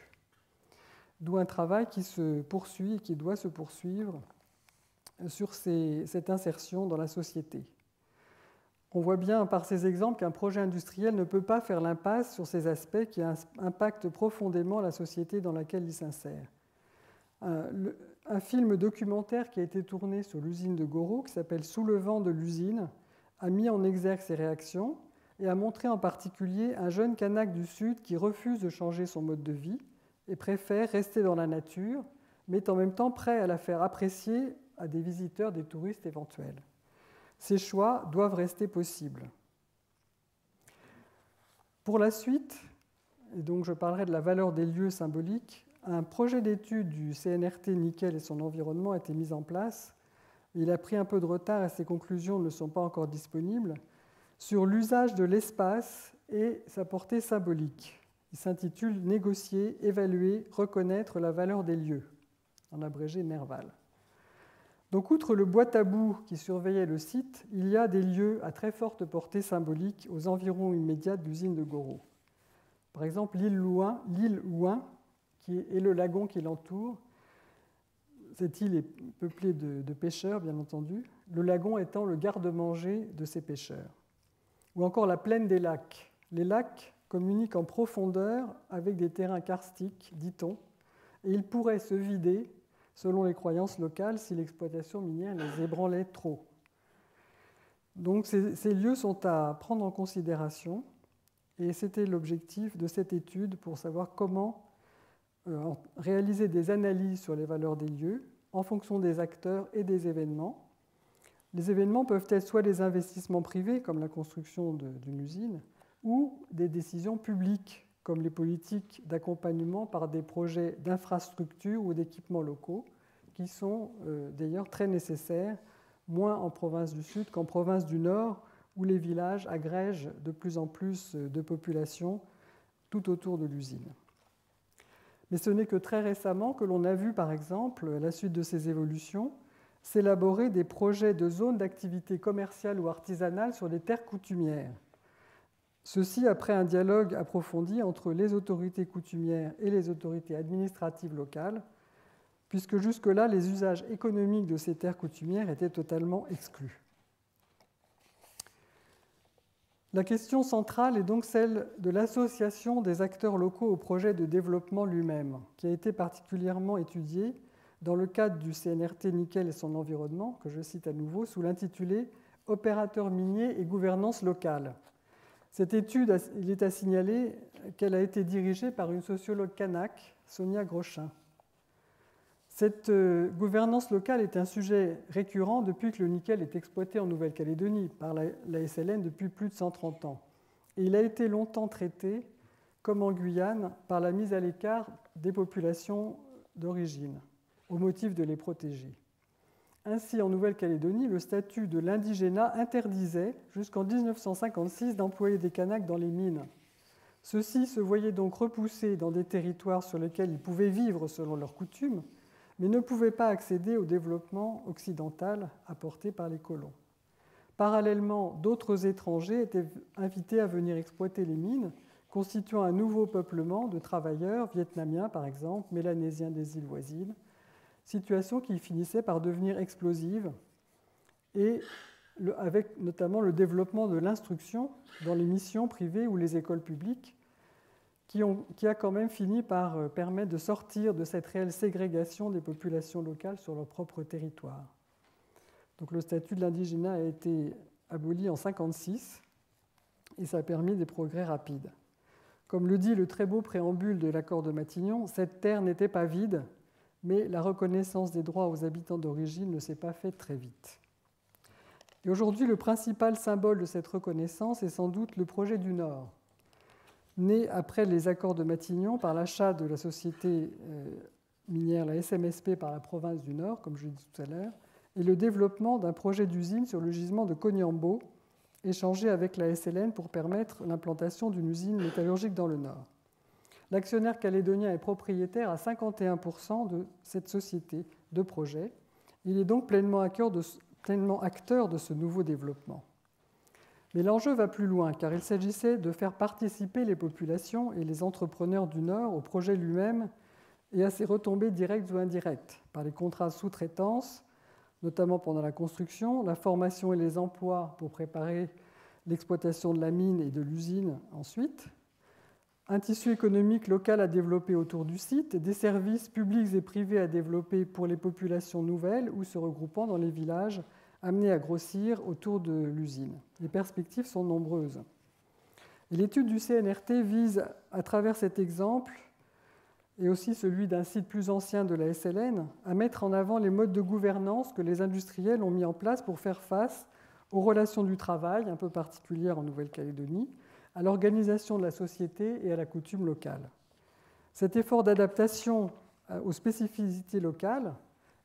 S1: D'où un travail qui se poursuit et qui doit se poursuivre sur cette insertion dans la société. On voit bien par ces exemples qu'un projet industriel ne peut pas faire l'impasse sur ces aspects qui impactent profondément la société dans laquelle il s'insère. un film documentaire qui a été tourné sur l'usine de Goro, qui s'appelle « Sous le vent de l'usine », a mis en exergue ces réactions et a montré en particulier un jeune Kanak du Sud qui refuse de changer son mode de vie et préfère rester dans la nature, mais est en même temps prêt à la faire apprécier à des visiteurs, des touristes éventuels. Ces choix doivent rester possibles. Pour la suite, et donc je parlerai de la valeur des lieux symboliques, un projet d'étude du CNRT Nickel et son environnement a été mis en place. Il a pris un peu de retard et ses conclusions ne sont pas encore disponibles, sur l'usage de l'espace et sa portée symbolique. Il s'intitule « Négocier, évaluer, reconnaître la valeur des lieux », en abrégé NERVAL. Donc, outre le bois tabou qui surveillait le site, il y a des lieux à très forte portée symbolique aux environs immédiats de l'usine de Goro. Par exemple, l'île Ouin, et le lagon qui l'entoure. Cette île est peuplée de pêcheurs, bien entendu, le lagon étant le garde-manger de ces pêcheurs. Ou encore la plaine des lacs. Les lacs communiquent en profondeur avec des terrains karstiques, dit-on, et ils pourraient se vider, selon les croyances locales, si l'exploitation minière les ébranlait trop. Donc ces lieux sont à prendre en considération, et c'était l'objectif de cette étude pour savoir comment réaliser des analyses sur les valeurs des lieux en fonction des acteurs et des événements. Les événements peuvent être soit des investissements privés, comme la construction d'une usine, ou des décisions publiques, comme les politiques d'accompagnement par des projets d'infrastructures ou d'équipements locaux, qui sont d'ailleurs très nécessaires, moins en province du Sud qu'en province du Nord, où les villages agrègent de plus en plus de population tout autour de l'usine. Mais ce n'est que très récemment que l'on a vu, par exemple, à la suite de ces évolutions, s'élaborer des projets de zones d'activité commerciale ou artisanale sur des terres coutumières. Ceci après un dialogue approfondi entre les autorités coutumières et les autorités administratives locales, puisque jusque-là, les usages économiques de ces terres coutumières étaient totalement exclus. La question centrale est donc celle de l'association des acteurs locaux au projet de développement lui-même, qui a été particulièrement étudiée dans le cadre du CNRT Nickel et son environnement, que je cite à nouveau, sous l'intitulé « Opérateurs miniers et gouvernance locale ». Cette étude, il est à signaler qu'elle a été dirigée par une sociologue kanak, Sonia Grochin. Cette gouvernance locale est un sujet récurrent depuis que le nickel est exploité en Nouvelle-Calédonie par la SLN depuis plus de 130 ans. Et il a été longtemps traité, comme en Guyane, par la mise à l'écart des populations d'origine, au motif de les protéger. Ainsi, en Nouvelle-Calédonie, le statut de l'indigénat interdisait, jusqu'en 1956, d'employer des Kanaks dans les mines. Ceux-ci se voyaient donc repoussés dans des territoires sur lesquels ils pouvaient vivre selon leurs coutumes, mais ne pouvaient pas accéder au développement occidental apporté par les colons. Parallèlement, d'autres étrangers étaient invités à venir exploiter les mines, constituant un nouveau peuplement de travailleurs, vietnamiens par exemple, mélanésiens des îles voisines, situation qui finissait par devenir explosive, et avec notamment le développement de l'instruction dans les missions privées ou les écoles publiques, qui a quand même fini par permettre de sortir de cette réelle ségrégation des populations locales sur leur propre territoire. Donc le statut de l'indigénat a été aboli en 1956 et ça a permis des progrès rapides. Comme le dit le très beau préambule de l'accord de Matignon, cette terre n'était pas vide, mais la reconnaissance des droits aux habitants d'origine ne s'est pas faite très vite. Et aujourd'hui, le principal symbole de cette reconnaissance est sans doute le projet du Nord, né après les accords de Matignon par l'achat de la société minière, la SMSP, par la province du Nord, comme je l'ai dit tout à l'heure, et le développement d'un projet d'usine sur le gisement de Koniambo, échangé avec la SLN pour permettre l'implantation d'une usine métallurgique dans le Nord. L'actionnaire calédonien est propriétaire à 51% de cette société de projet. Il est donc pleinement acteur de ce nouveau développement. Mais l'enjeu va plus loin, car il s'agissait de faire participer les populations et les entrepreneurs du Nord au projet lui-même et à ses retombées directes ou indirectes, par les contrats de sous-traitance, notamment pendant la construction, la formation et les emplois pour préparer l'exploitation de la mine et de l'usine ensuite, un tissu économique local à développer autour du site, des services publics et privés à développer pour les populations nouvelles ou se regroupant dans les villages amenés à grossir autour de l'usine. Les perspectives sont nombreuses. Et l'étude du CNRT vise, à travers cet exemple, et aussi celui d'un site plus ancien de la SLN, à mettre en avant les modes de gouvernance que les industriels ont mis en place pour faire face aux relations du travail, un peu particulières en Nouvelle-Calédonie, à l'organisation de la société et à la coutume locale. Cet effort d'adaptation aux spécificités locales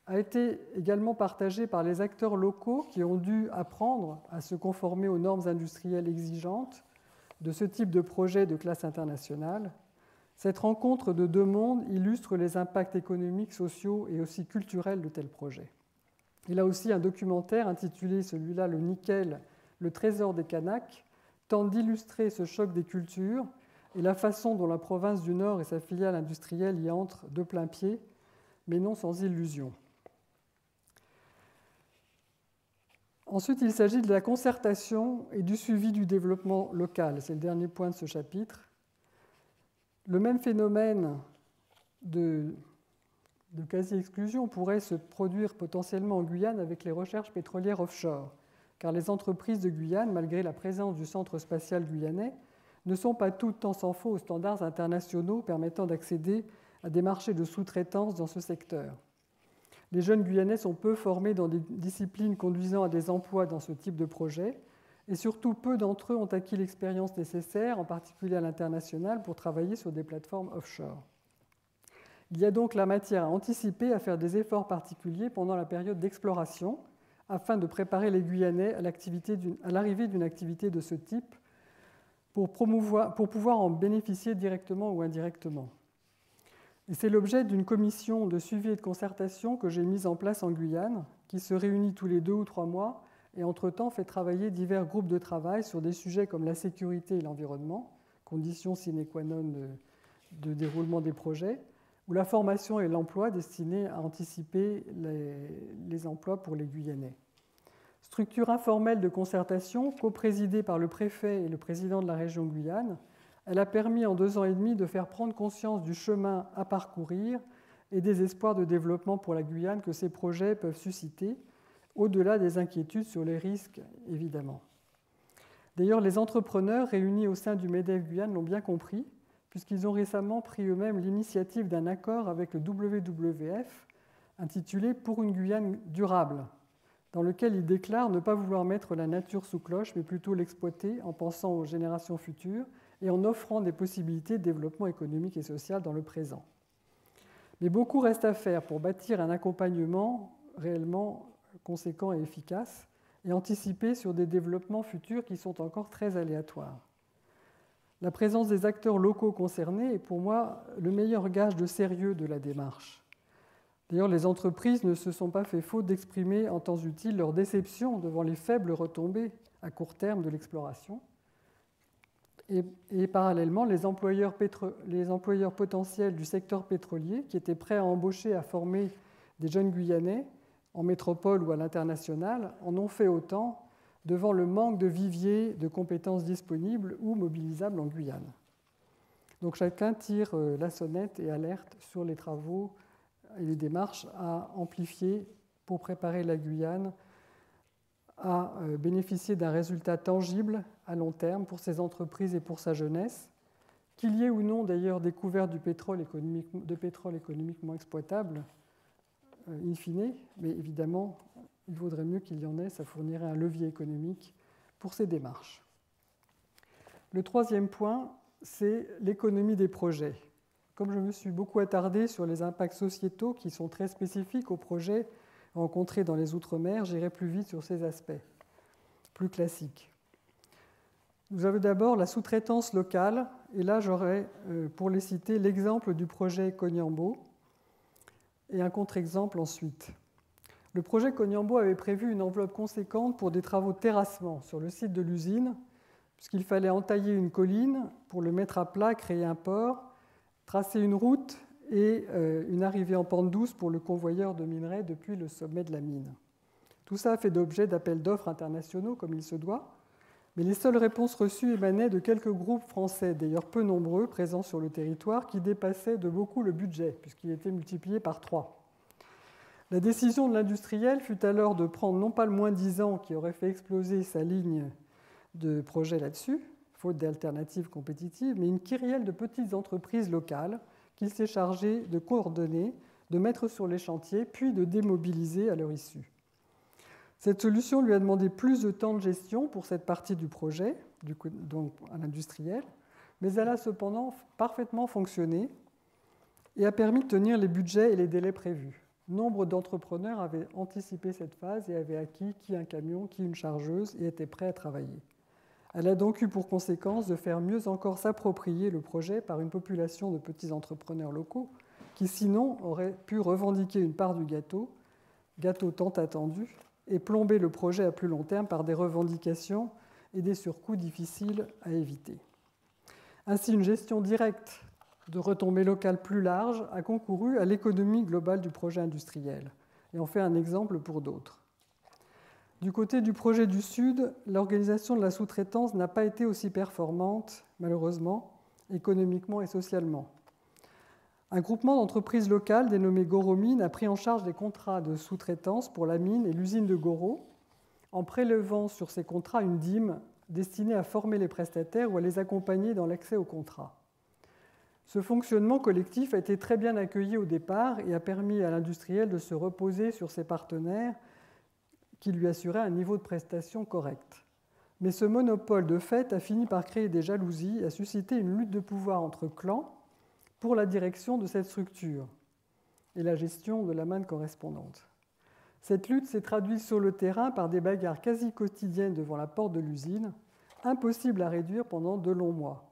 S1: a été également partagé par les acteurs locaux qui ont dû apprendre à se conformer aux normes industrielles exigeantes de ce type de projet de classe internationale. Cette rencontre de deux mondes illustre les impacts économiques, sociaux et aussi culturels de tels projets. Il a aussi un documentaire intitulé, celui-là, Le Nickel, le trésor des Kanaks, tente d'illustrer ce choc des cultures et la façon dont la province du Nord et sa filiale industrielle y entrent de plein pied, mais non sans illusion. Ensuite, il s'agit de la concertation et du suivi du développement local. C'est le dernier point de ce chapitre. Le même phénomène de quasi-exclusion pourrait se produire potentiellement en Guyane avec les recherches pétrolières offshore, car les entreprises de Guyane, malgré la présence du Centre spatial guyanais, ne sont pas toutes, tant s'en faut, aux standards internationaux permettant d'accéder à des marchés de sous-traitance dans ce secteur. Les jeunes Guyanais sont peu formés dans des disciplines conduisant à des emplois dans ce type de projet, et surtout peu d'entre eux ont acquis l'expérience nécessaire, en particulier à l'international, pour travailler sur des plateformes offshore. Il y a donc la matière à anticiper, à faire des efforts particuliers pendant la période d'exploration, afin de préparer les Guyanais à l'arrivée d'une activité de ce type, pour pouvoir en bénéficier directement ou indirectement. Et c'est l'objet d'une commission de suivi et de concertation que j'ai mise en place en Guyane, qui se réunit tous les 2 ou 3 mois et entre-temps fait travailler divers groupes de travail sur des sujets comme la sécurité et l'environnement, conditions sine qua non de déroulement des projets, ou la formation et l'emploi destinés à anticiper les emplois pour les Guyanais. Structure informelle de concertation, coprésidée par le préfet et le président de la région Guyane, elle a permis en 2 ans et demi de faire prendre conscience du chemin à parcourir et des espoirs de développement pour la Guyane que ces projets peuvent susciter, au-delà des inquiétudes sur les risques, évidemment. D'ailleurs, les entrepreneurs réunis au sein du MEDEF Guyane l'ont bien compris, puisqu'ils ont récemment pris eux-mêmes l'initiative d'un accord avec le WWF intitulé « Pour une Guyane durable », dans lequel ils déclarent ne pas vouloir mettre la nature sous cloche, mais plutôt l'exploiter en pensant aux générations futures et en offrant des possibilités de développement économique et social dans le présent. Mais beaucoup reste à faire pour bâtir un accompagnement réellement conséquent et efficace et anticiper sur des développements futurs qui sont encore très aléatoires. La présence des acteurs locaux concernés est pour moi le meilleur gage de sérieux de la démarche. D'ailleurs, les entreprises ne se sont pas fait faute d'exprimer en temps utile leur déception devant les faibles retombées à court terme de l'exploration. Et parallèlement, les employeurs potentiels du secteur pétrolier, qui étaient prêts à embaucher, à former des jeunes Guyanais en métropole ou à l'international, en ont fait autant devant le manque de viviers de compétences disponibles ou mobilisables en Guyane. Donc chacun tire la sonnette et alerte sur les travaux et les démarches à amplifier pour préparer la Guyane à bénéficier d'un résultat tangible à long terme pour ses entreprises et pour sa jeunesse, qu'il y ait ou non d'ailleurs découvert de pétrole économiquement exploitable, in fine, mais évidemment, il vaudrait mieux qu'il y en ait, ça fournirait un levier économique pour ces démarches. Le troisième point, c'est l'économie des projets. Comme je me suis beaucoup attardé sur les impacts sociétaux qui sont très spécifiques aux projets rencontrés dans les Outre-mer, j'irai plus vite sur ces aspects, plus classiques. Nous avons d'abord la sous-traitance locale, et là j'aurai, pour les citer, l'exemple du projet Koniambo et un contre-exemple ensuite. Le projet Koniambo avait prévu une enveloppe conséquente pour des travaux de terrassement sur le site de l'usine, puisqu'il fallait entailler une colline pour le mettre à plat, créer un port, tracer une route et une arrivée en pente douce pour le convoyeur de minerais depuis le sommet de la mine. Tout ça a fait l'objet d'appels d'offres internationaux, comme il se doit, Mais les seules réponses reçues émanaient de quelques groupes français, d'ailleurs peu nombreux, présents sur le territoire, qui dépassaient de beaucoup le budget, puisqu'il était multiplié par 3. La décision de l'industriel fut alors de prendre non pas le moins 10 ans qui aurait fait exploser sa ligne de projet là-dessus, faute d'alternatives compétitives, mais une kyrielle de petites entreprises locales qu'il s'est chargé de coordonner, de mettre sur les chantiers, puis de démobiliser à leur issue. Cette solution lui a demandé plus de temps de gestion pour cette partie du projet, donc à l'industriel, mais elle a cependant parfaitement fonctionné et a permis de tenir les budgets et les délais prévus. Nombre d'entrepreneurs avaient anticipé cette phase et avaient acquis qui un camion, qui une chargeuse et étaient prêts à travailler. Elle a donc eu pour conséquence de faire mieux encore s'approprier le projet par une population de petits entrepreneurs locaux qui sinon auraient pu revendiquer une part du gâteau tant attendu, et plomber le projet à plus long terme par des revendications et des surcoûts difficiles à éviter. Ainsi, une gestion directe de retombées locales plus large a concouru à l'économie globale du projet industriel, et en fait un exemple pour d'autres. Du côté du projet du Sud, l'organisation de la sous-traitance n'a pas été aussi performante, malheureusement, économiquement et socialement. Un groupement d'entreprises locales dénommé Goromine a pris en charge des contrats de sous-traitance pour la mine et l'usine de Goro, en prélevant sur ces contrats une dîme destinée à former les prestataires ou à les accompagner dans l'accès aux contrats. Ce fonctionnement collectif a été très bien accueilli au départ et a permis à l'industriel de se reposer sur ses partenaires qui lui assuraient un niveau de prestation correct. Mais ce monopole de fait a fini par créer des jalousies et a suscité une lutte de pouvoir entre clans pour la direction de cette structure et la gestion de la manne correspondante. Cette lutte s'est traduite sur le terrain par des bagarres quasi quotidiennes devant la porte de l'usine, impossibles à réduire pendant de longs mois.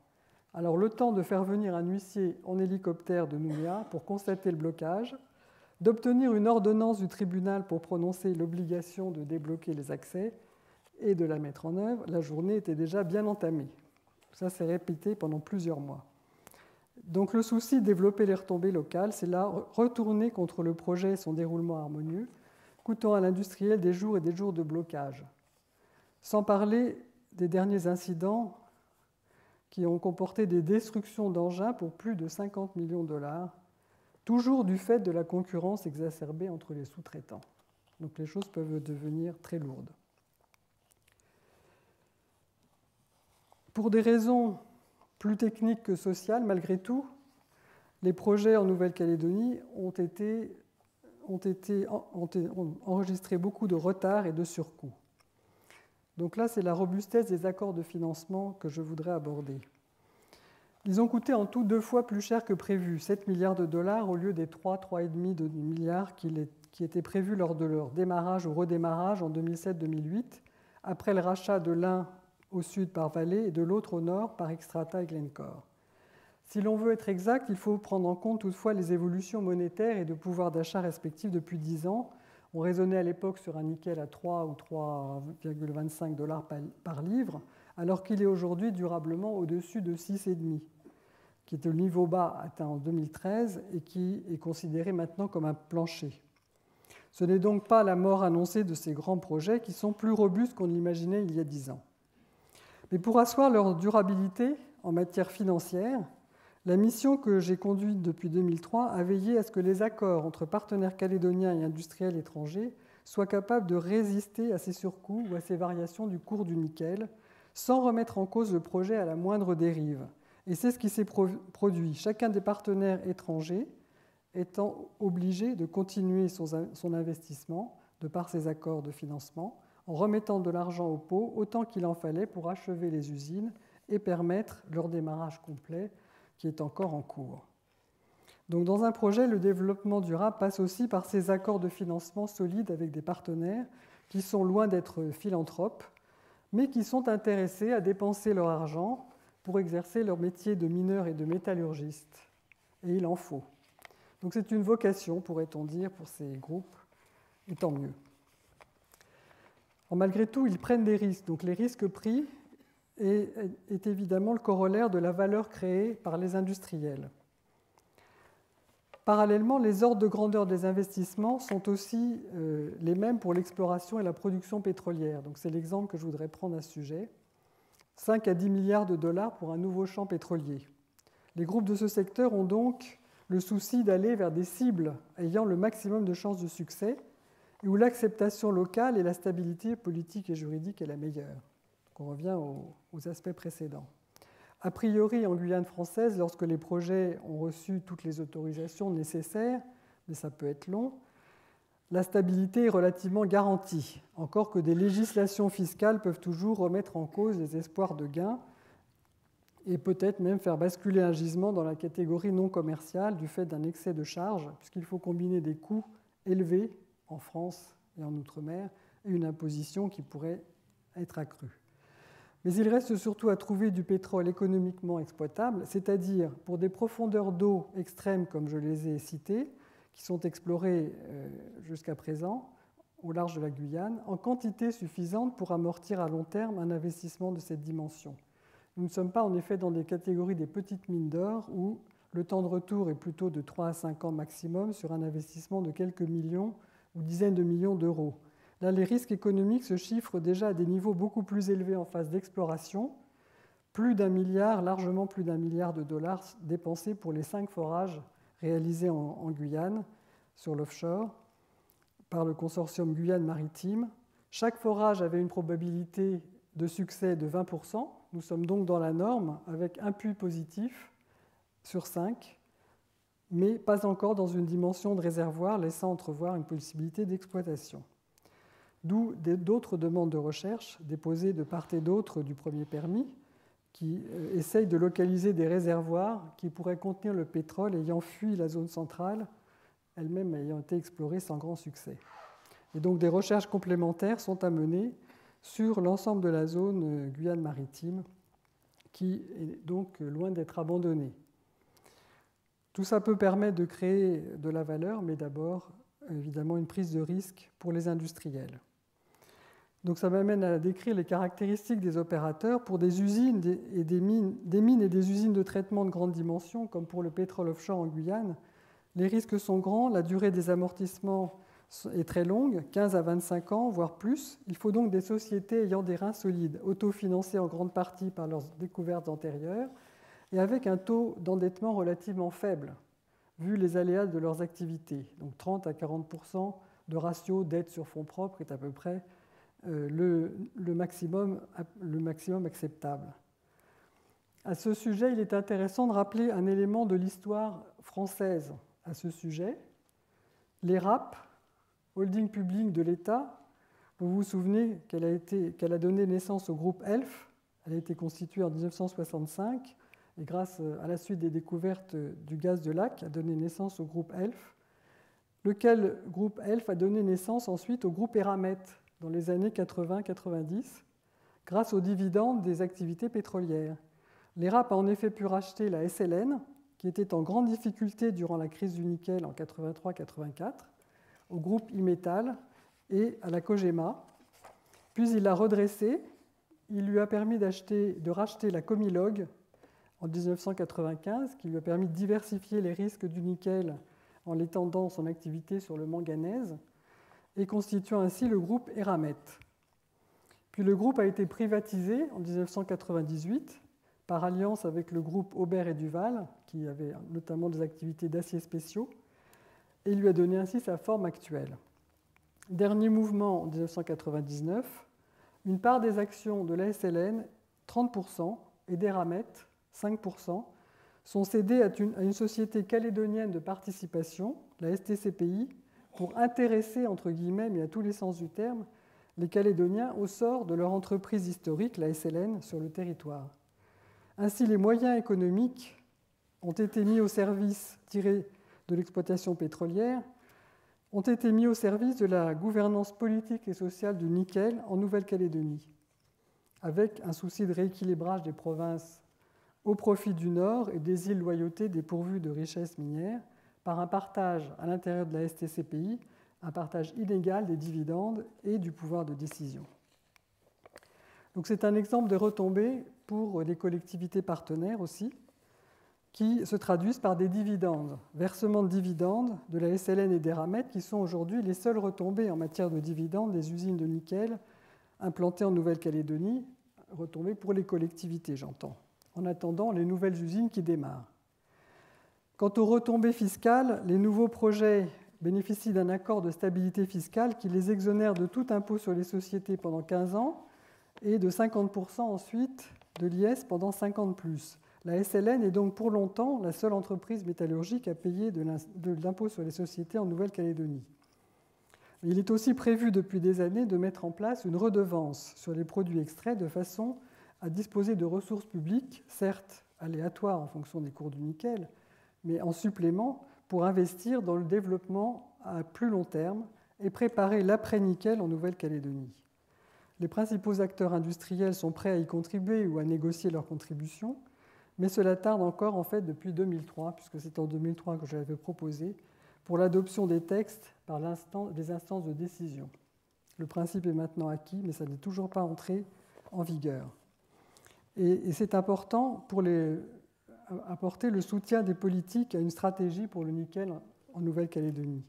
S1: Alors le temps de faire venir un huissier en hélicoptère de Nouméa pour constater le blocage, d'obtenir une ordonnance du tribunal pour prononcer l'obligation de débloquer les accès et de la mettre en œuvre, la journée était déjà bien entamée. Ça s'est répété pendant plusieurs mois. Donc le souci de développer les retombées locales, c'est là retourner contre le projet et son déroulement harmonieux, coûtant à l'industriel des jours et des jours de blocage. Sans parler des derniers incidents qui ont comporté des destructions d'engins pour plus de 50 millions de dollars, toujours du fait de la concurrence exacerbée entre les sous-traitants. Donc les choses peuvent devenir très lourdes. Pour des raisons plus techniques que sociales, malgré tout, les projets en Nouvelle-Calédonie ont enregistré beaucoup de retards et de surcoûts. Donc là, c'est la robustesse des accords de financement que je voudrais aborder. Ils ont coûté en tout 2 fois plus cher que prévu, 7 milliards de dollars au lieu des 3,5 milliards qui étaient prévus lors de leur démarrage ou redémarrage en 2007-2008, après le rachat de l'un au sud par Vale et de l'autre au nord par Xstrata et Glencore. Si l'on veut être exact, il faut prendre en compte toutefois les évolutions monétaires et de pouvoir d'achat respectifs depuis 10 ans. On raisonnait à l'époque sur un nickel à 3 ou 3,25 $ par livre, alors qu'il est aujourd'hui durablement au-dessus de 6,5, qui est le niveau bas atteint en 2013 et qui est considéré maintenant comme un plancher. Ce n'est donc pas la mort annoncée de ces grands projets qui sont plus robustes qu'on l'imaginait il y a 10 ans. Mais pour asseoir leur durabilité en matière financière, la mission que j'ai conduite depuis 2003 a veillé à ce que les accords entre partenaires calédoniens et industriels étrangers soient capables de résister à ces surcoûts ou à ces variations du cours du nickel, sans remettre en cause le projet à la moindre dérive. Et c'est ce qui s'est produit. Chacun des partenaires étrangers étant obligé de continuer son investissement de par ses accords de financement, en remettant de l'argent au pot autant qu'il en fallait pour achever les usines et permettre leur démarrage complet qui est encore en cours. Donc dans un projet, le développement durable passe aussi par ces accords de financement solides avec des partenaires qui sont loin d'être philanthropes, mais qui sont intéressés à dépenser leur argent pour exercer leur métier de mineur et de métallurgiste. Et il en faut. Donc c'est une vocation, pourrait-on dire, pour ces groupes, et tant mieux. Malgré tout, ils prennent des risques. Donc les risques pris est évidemment le corollaire de la valeur créée par les industriels. Parallèlement, les ordres de grandeur des investissements sont aussi les mêmes pour l'exploration et la production pétrolière. Donc c'est l'exemple que je voudrais prendre à ce sujet. 5 à 10 milliards de dollars pour un nouveau champ pétrolier. Les groupes de ce secteur ont donc le souci d'aller vers des cibles ayant le maximum de chances de succès et où l'acceptation locale et la stabilité politique et juridique est la meilleure. Donc on revient aux aspects précédents. A priori, en Guyane française, lorsque les projets ont reçu toutes les autorisations nécessaires, mais ça peut être long, la stabilité est relativement garantie, encore que des législations fiscales peuvent toujours remettre en cause les espoirs de gains et peut-être même faire basculer un gisement dans la catégorie non commerciale du fait d'un excès de charges, puisqu'il faut combiner des coûts élevés en France et en Outre-mer et une imposition qui pourrait être accrue. Mais il reste surtout à trouver du pétrole économiquement exploitable, c'est-à-dire pour des profondeurs d'eau extrêmes comme je les ai citées, qui sont explorées jusqu'à présent au large de la Guyane, en quantité suffisante pour amortir à long terme un investissement de cette dimension. Nous ne sommes pas en effet dans des catégories des petites mines d'or où le temps de retour est plutôt de 3 à 5 ans maximum sur un investissement de quelques millions ou dizaines de millions d'euros. Là, les risques économiques se chiffrent déjà à des niveaux beaucoup plus élevés en phase d'exploration, plus d'1 milliard, largement plus d'1 milliard de dollars dépensés pour les 5 forages réalisés en Guyane sur l'offshore par le consortium Guyane Maritime. Chaque forage avait une probabilité de succès de 20%. Nous sommes donc dans la norme avec un puits positif sur 5, mais pas encore dans une dimension de réservoir laissant entrevoir une possibilité d'exploitation. D'où d'autres demandes de recherche déposées de part et d'autre du premier permis qui essayent de localiser des réservoirs qui pourraient contenir le pétrole ayant fui la zone centrale, elle-même ayant été explorée sans grand succès. Et donc des recherches complémentaires sont à mener sur l'ensemble de la zone Guyane maritime qui est donc loin d'être abandonnée. Tout ça peut permettre de créer de la valeur, mais d'abord, évidemment, une prise de risque pour les industriels. Donc ça m'amène à décrire les caractéristiques des opérateurs pour des usines et des mines et des usines de traitement de grande dimension, comme pour le pétrole offshore en Guyane. Les risques sont grands, la durée des amortissements est très longue, 15 à 25 ans, voire plus. Il faut donc des sociétés ayant des reins solides, autofinancées en grande partie par leurs découvertes antérieures, et avec un taux d'endettement relativement faible, vu les aléas de leurs activités. Donc 30 à 40% de ratio dette sur fonds propres est à peu près le maximum acceptable. À ce sujet, il est intéressant de rappeler un élément de l'histoire française à ce sujet. Les RAP, holding public de l'État, vous vous souvenez qu'elle a donné naissance au groupe ELF. Elle a été constituée en 1965 et grâce à la suite des découvertes du gaz de Lacq, a donné naissance au groupe ELF, lequel groupe ELF a donné naissance ensuite au groupe Eramet dans les années 80-90, grâce aux dividendes des activités pétrolières. L'ERAP a en effet pu racheter la SLN, qui était en grande difficulté durant la crise du nickel en 83-84, au groupe Imetal et à la Cogema. Puis il l'a redressée. Il lui a permis de racheter la Comilog en 1995, qui lui a permis de diversifier les risques du nickel en étendant son activité sur le manganèse et constituant ainsi le groupe Eramet. Puis le groupe a été privatisé en 1998 par alliance avec le groupe Aubert et Duval, qui avait notamment des activités d'aciers spéciaux, et lui a donné ainsi sa forme actuelle. Dernier mouvement en 1999, une part des actions de la SLN, 30%, et d'Eramet, 5%, sont cédées à une société calédonienne de participation, la STCPI, pour intéresser, entre guillemets, mais à tous les sens du terme, les Calédoniens au sort de leur entreprise historique, la SLN, sur le territoire. Ainsi, les moyens économiques ont été mis au service, tirés de l'exploitation pétrolière, ont été mis au service de la gouvernance politique et sociale du nickel en Nouvelle-Calédonie, avec un souci de rééquilibrage des provinces au profit du Nord et des îles Loyauté dépourvues de richesses minières, par un partage à l'intérieur de la STCPI, un partage inégal des dividendes et du pouvoir de décision. Donc c'est un exemple de retombées pour les collectivités partenaires aussi, qui se traduisent par des dividendes, versements de dividendes de la SLN et d'Eramet, qui sont aujourd'hui les seules retombées en matière de dividendes des usines de nickel implantées en Nouvelle-Calédonie, retombées pour les collectivités, j'entends, en attendant les nouvelles usines qui démarrent. Quant aux retombées fiscales, les nouveaux projets bénéficient d'un accord de stabilité fiscale qui les exonère de tout impôt sur les sociétés pendant 15 ans et de 50% ensuite de l'IS pendant 50 plus. La SLN est donc pour longtemps la seule entreprise métallurgique à payer de l'impôt sur les sociétés en Nouvelle-Calédonie. Il est aussi prévu depuis des années de mettre en place une redevance sur les produits extraits de façon à disposer de ressources publiques, certes aléatoires en fonction des cours du nickel, mais en supplément pour investir dans le développement à plus long terme et préparer l'après-nickel en Nouvelle-Calédonie. Les principaux acteurs industriels sont prêts à y contribuer ou à négocier leur contribution, mais cela tarde encore en fait depuis 2003, puisque c'est en 2003 que je l'avais proposé, pour l'adoption des textes par des instances de décision. Le principe est maintenant acquis, mais ça n'est toujours pas entré en vigueur. Et c'est important pour apporter le soutien des politiques à une stratégie pour le nickel en Nouvelle-Calédonie,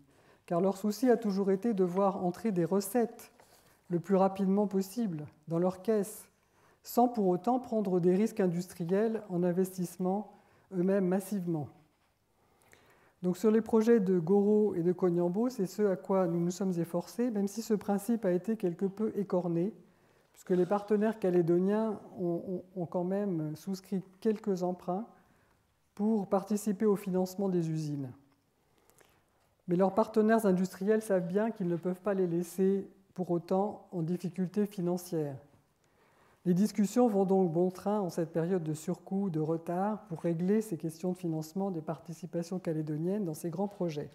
S1: car leur souci a toujours été de voir entrer des recettes le plus rapidement possible dans leurs caisses, sans pour autant prendre des risques industriels en investissement eux-mêmes massivement. Donc sur les projets de Goro et de Koniambo, c'est ce à quoi nous nous sommes efforcés, même si ce principe a été quelque peu écorné, puisque les partenaires calédoniens ont quand même souscrit quelques emprunts pour participer au financement des usines. Mais leurs partenaires industriels savent bien qu'ils ne peuvent pas les laisser pour autant en difficulté financière. Les discussions vont donc bon train en cette période de surcoût, de retard, pour régler ces questions de financement des participations calédoniennes dans ces grands projets.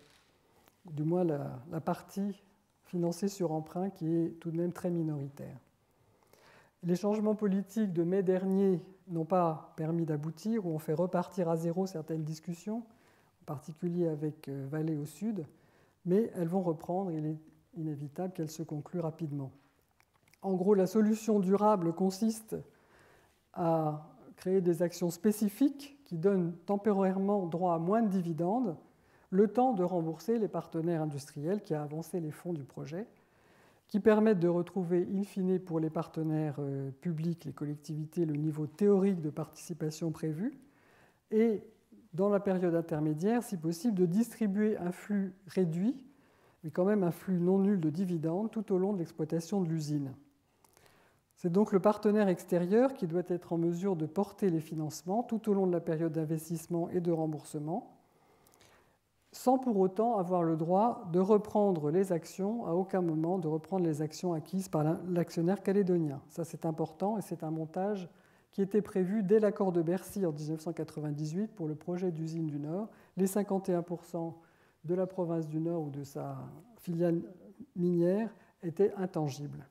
S1: Du moins la partie financée sur emprunt qui est tout de même très minoritaire. Les changements politiques de mai dernier n'ont pas permis d'aboutir ou ont fait repartir à zéro certaines discussions, en particulier avec Vallée au sud, mais elles vont reprendre, il est inévitable qu'elles se concluent rapidement. En gros, la solution durable consiste à créer des actions spécifiques qui donnent temporairement droit à moins de dividendes, le temps de rembourser les partenaires industriels qui ont avancé les fonds du projet, qui permettent de retrouver in fine pour les partenaires publics, les collectivités, le niveau théorique de participation prévu, et dans la période intermédiaire, si possible, de distribuer un flux réduit, mais quand même un flux non nul de dividendes tout au long de l'exploitation de l'usine. C'est donc le partenaire extérieur qui doit être en mesure de porter les financements tout au long de la période d'investissement et de remboursement, sans pour autant avoir le droit de reprendre les actions, à aucun moment de reprendre les actions acquises par l'actionnaire calédonien. Ça, c'est important et c'est un montage qui était prévu dès l'accord de Bercy en 1998 pour le projet d'usine du Nord. Les 51% de la province du Nord ou de sa filiale minière étaient intangibles.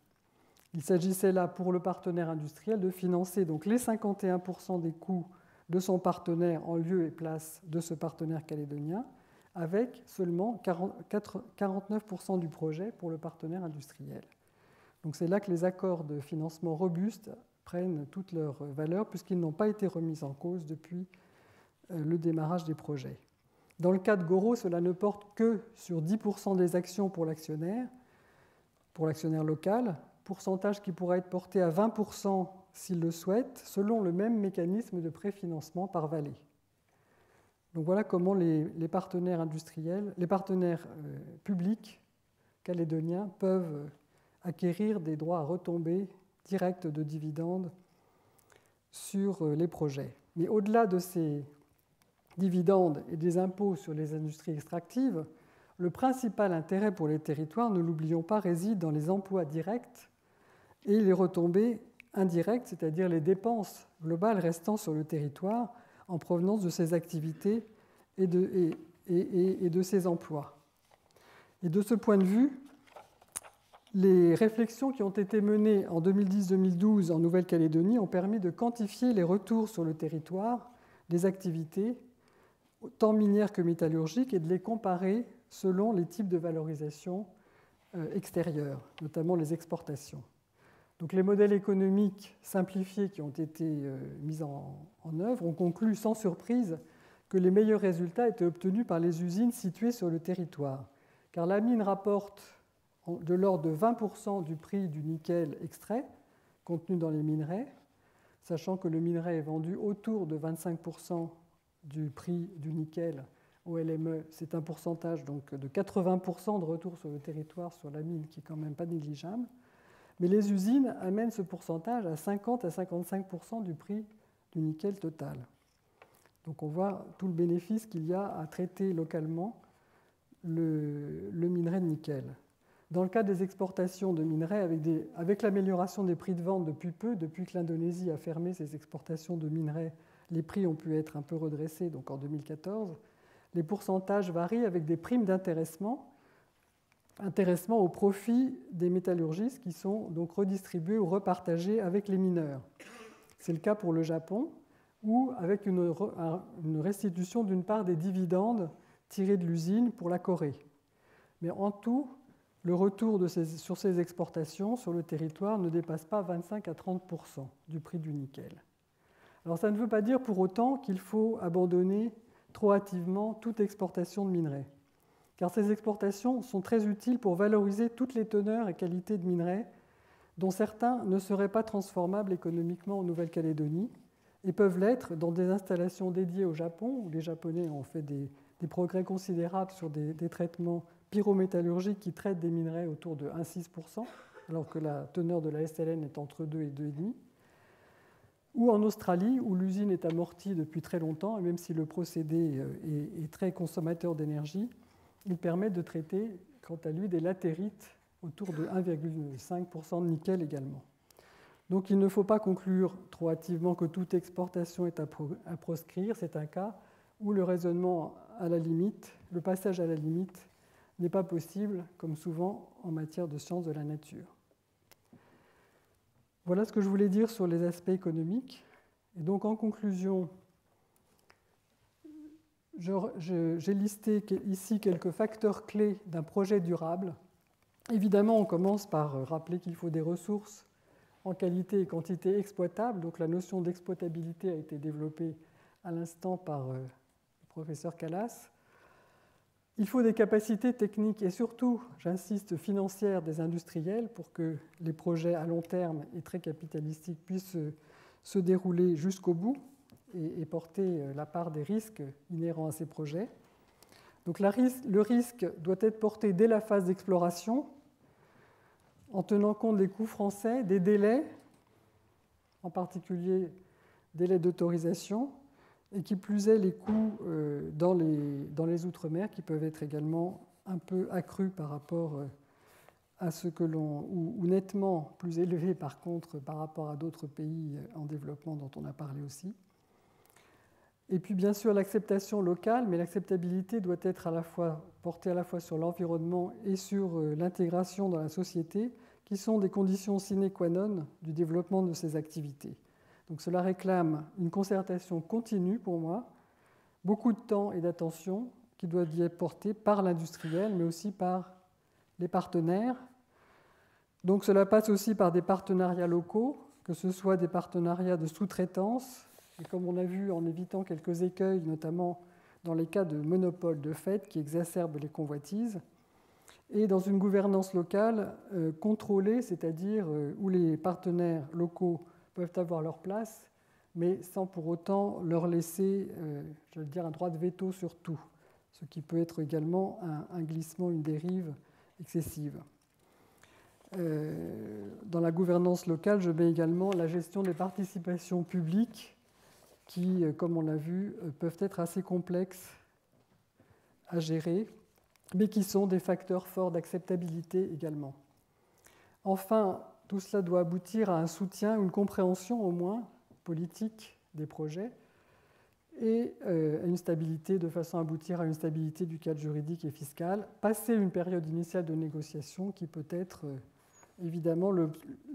S1: Il s'agissait là pour le partenaire industriel de financer donc les 51% des coûts de son partenaire en lieu et place de ce partenaire calédonien, avec seulement 49% du projet pour le partenaire industriel. Donc c'est là que les accords de financement robustes prennent toute leur valeur puisqu'ils n'ont pas été remis en cause depuis le démarrage des projets. Dans le cas de Goro, cela ne porte que sur 10% des actions pour l'actionnaire local, pourcentage qui pourra être porté à 20% s'il le souhaite, selon le même mécanisme de préfinancement par Vallée. Donc voilà comment les partenaires industriels, les partenaires publics calédoniens peuvent acquérir des droits à retombées directes de dividendes sur les projets. Mais au-delà de ces dividendes et des impôts sur les industries extractives, le principal intérêt pour les territoires, ne l'oublions pas, réside dans les emplois directs et les retombées indirectes, c'est-à-dire les dépenses globales restant sur le territoire en provenance de ces activités et de ces emplois. Et de ce point de vue, les réflexions qui ont été menées en 2010-2012 en Nouvelle-Calédonie ont permis de quantifier les retours sur le territoire des activités, tant minières que métallurgiques, et de les comparer selon les types de valorisation extérieure, notamment les exportations. Donc les modèles économiques simplifiés qui ont été mis en œuvre ont conclu sans surprise que les meilleurs résultats étaient obtenus par les usines situées sur le territoire, car la mine rapporte de l'ordre de 20% du prix du nickel extrait contenu dans les minerais, sachant que le minerai est vendu autour de 25% du prix du nickel au LME. C'est un pourcentage donc, de 80% de retour sur le territoire, sur la mine, qui est quand même pas négligeable. Mais les usines amènent ce pourcentage à 50 à 55% du prix du nickel total. Donc on voit tout le bénéfice qu'il y a à traiter localement le minerai de nickel. Dans le cas des exportations de minerais, avec l'amélioration des prix de vente depuis peu, depuis que l'Indonésie a fermé ses exportations de minerais, les prix ont pu être un peu redressés, donc en 2014. Les pourcentages varient avec des primes d'intéressement au profit des métallurgistes qui sont donc redistribués ou repartagés avec les mineurs. C'est le cas pour le Japon, ou avec une restitution d'une part des dividendes tirés de l'usine pour la Corée. Mais en tout, le retour sur ces exportations sur le territoire ne dépasse pas 25 à 30% du prix du nickel. Alors ça ne veut pas dire pour autant qu'il faut abandonner trop hâtivement toute exportation de minerais, car ces exportations sont très utiles pour valoriser toutes les teneurs et qualités de minerais dont certains ne seraient pas transformables économiquement en Nouvelle-Calédonie et peuvent l'être dans des installations dédiées au Japon, où les Japonais ont fait des progrès considérables sur des traitements pyrométallurgiques qui traitent des minerais autour de 1,6%, alors que la teneur de la SLN est entre 2 et 2,5%, ou en Australie, où l'usine est amortie depuis très longtemps, et même si le procédé est très consommateur d'énergie, il permet de traiter, quant à lui, des latérites autour de 1,5% de nickel également. Donc il ne faut pas conclure trop hâtivement que toute exportation est à proscrire. C'est un cas où le raisonnement à la limite, le passage à la limite, n'est pas possible, comme souvent en matière de sciences de la nature. Voilà ce que je voulais dire sur les aspects économiques. Et donc en conclusion, j'ai listé ici quelques facteurs clés d'un projet durable. Évidemment, on commence par rappeler qu'il faut des ressources en qualité et quantité exploitables. Donc la notion d'exploitabilité a été développée à l'instant par le professeur Kallas. Il faut des capacités techniques et surtout, j'insiste, financières des industriels pour que les projets à long terme et très capitalistiques puissent se dérouler jusqu'au bout et porter la part des risques inhérents à ces projets. Donc le risque doit être porté dès la phase d'exploration en tenant compte des coûts français, des délais, en particulier délais d'autorisation, et qui plus est les coûts dans les Outre-mer qui peuvent être également un peu accrus par rapport à ce que ou nettement plus élevés par contre par rapport à d'autres pays en développement dont on a parlé aussi. Et puis bien sûr l'acceptation locale, mais l'acceptabilité doit être portée à la fois sur l'environnement et sur l'intégration dans la société, qui sont des conditions sine qua non du développement de ces activités. Donc cela réclame une concertation continue pour moi, beaucoup de temps et d'attention qui doivent y être portés par l'industriel, mais aussi par les partenaires. Donc cela passe aussi par des partenariats locaux, que ce soit des partenariats de sous-traitance, et comme on a vu en évitant quelques écueils, notamment dans les cas de monopole de fait qui exacerbent les convoitises, et dans une gouvernance locale contrôlée, c'est-à-dire où les partenaires locaux peuvent avoir leur place, mais sans pour autant leur laisser, un droit de veto sur tout, ce qui peut être également un glissement, une dérive excessive. Dans la gouvernance locale, je mets également la gestion des participations publiques qui, comme on l'a vu, peuvent être assez complexes à gérer, mais qui sont des facteurs forts d'acceptabilité également. Enfin, tout cela doit aboutir à un soutien, une compréhension au moins politique des projets et à une stabilité, de façon à aboutir à une stabilité du cadre juridique et fiscal, passer une période initiale de négociation qui peut être évidemment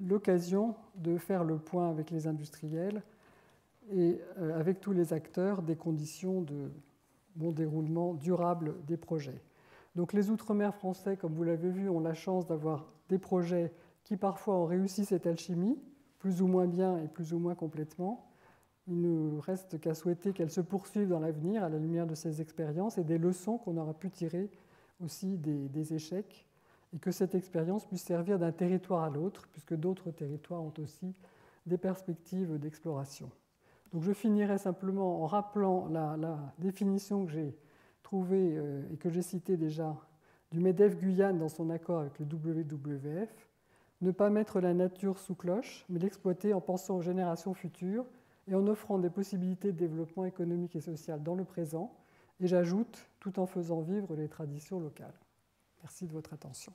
S1: l'occasion de faire le point avec les industriels et avec tous les acteurs des conditions de bon déroulement durable des projets. Donc les Outre-mer français, comme vous l'avez vu, ont la chance d'avoir des projets qui parfois ont réussi cette alchimie, plus ou moins bien et plus ou moins complètement. Il ne reste qu'à souhaiter qu'elle se poursuive dans l'avenir à la lumière de ces expériences et des leçons qu'on aura pu tirer aussi des échecs, et que cette expérience puisse servir d'un territoire à l'autre, puisque d'autres territoires ont aussi des perspectives d'exploration. Donc je finirai simplement en rappelant la définition que j'ai trouvée et que j'ai citée déjà du MEDEF Guyane dans son accord avec le WWF. Ne pas mettre la nature sous cloche, mais l'exploiter en pensant aux générations futures et en offrant des possibilités de développement économique et social dans le présent. Et j'ajoute, tout en faisant vivre les traditions locales. Merci de votre attention.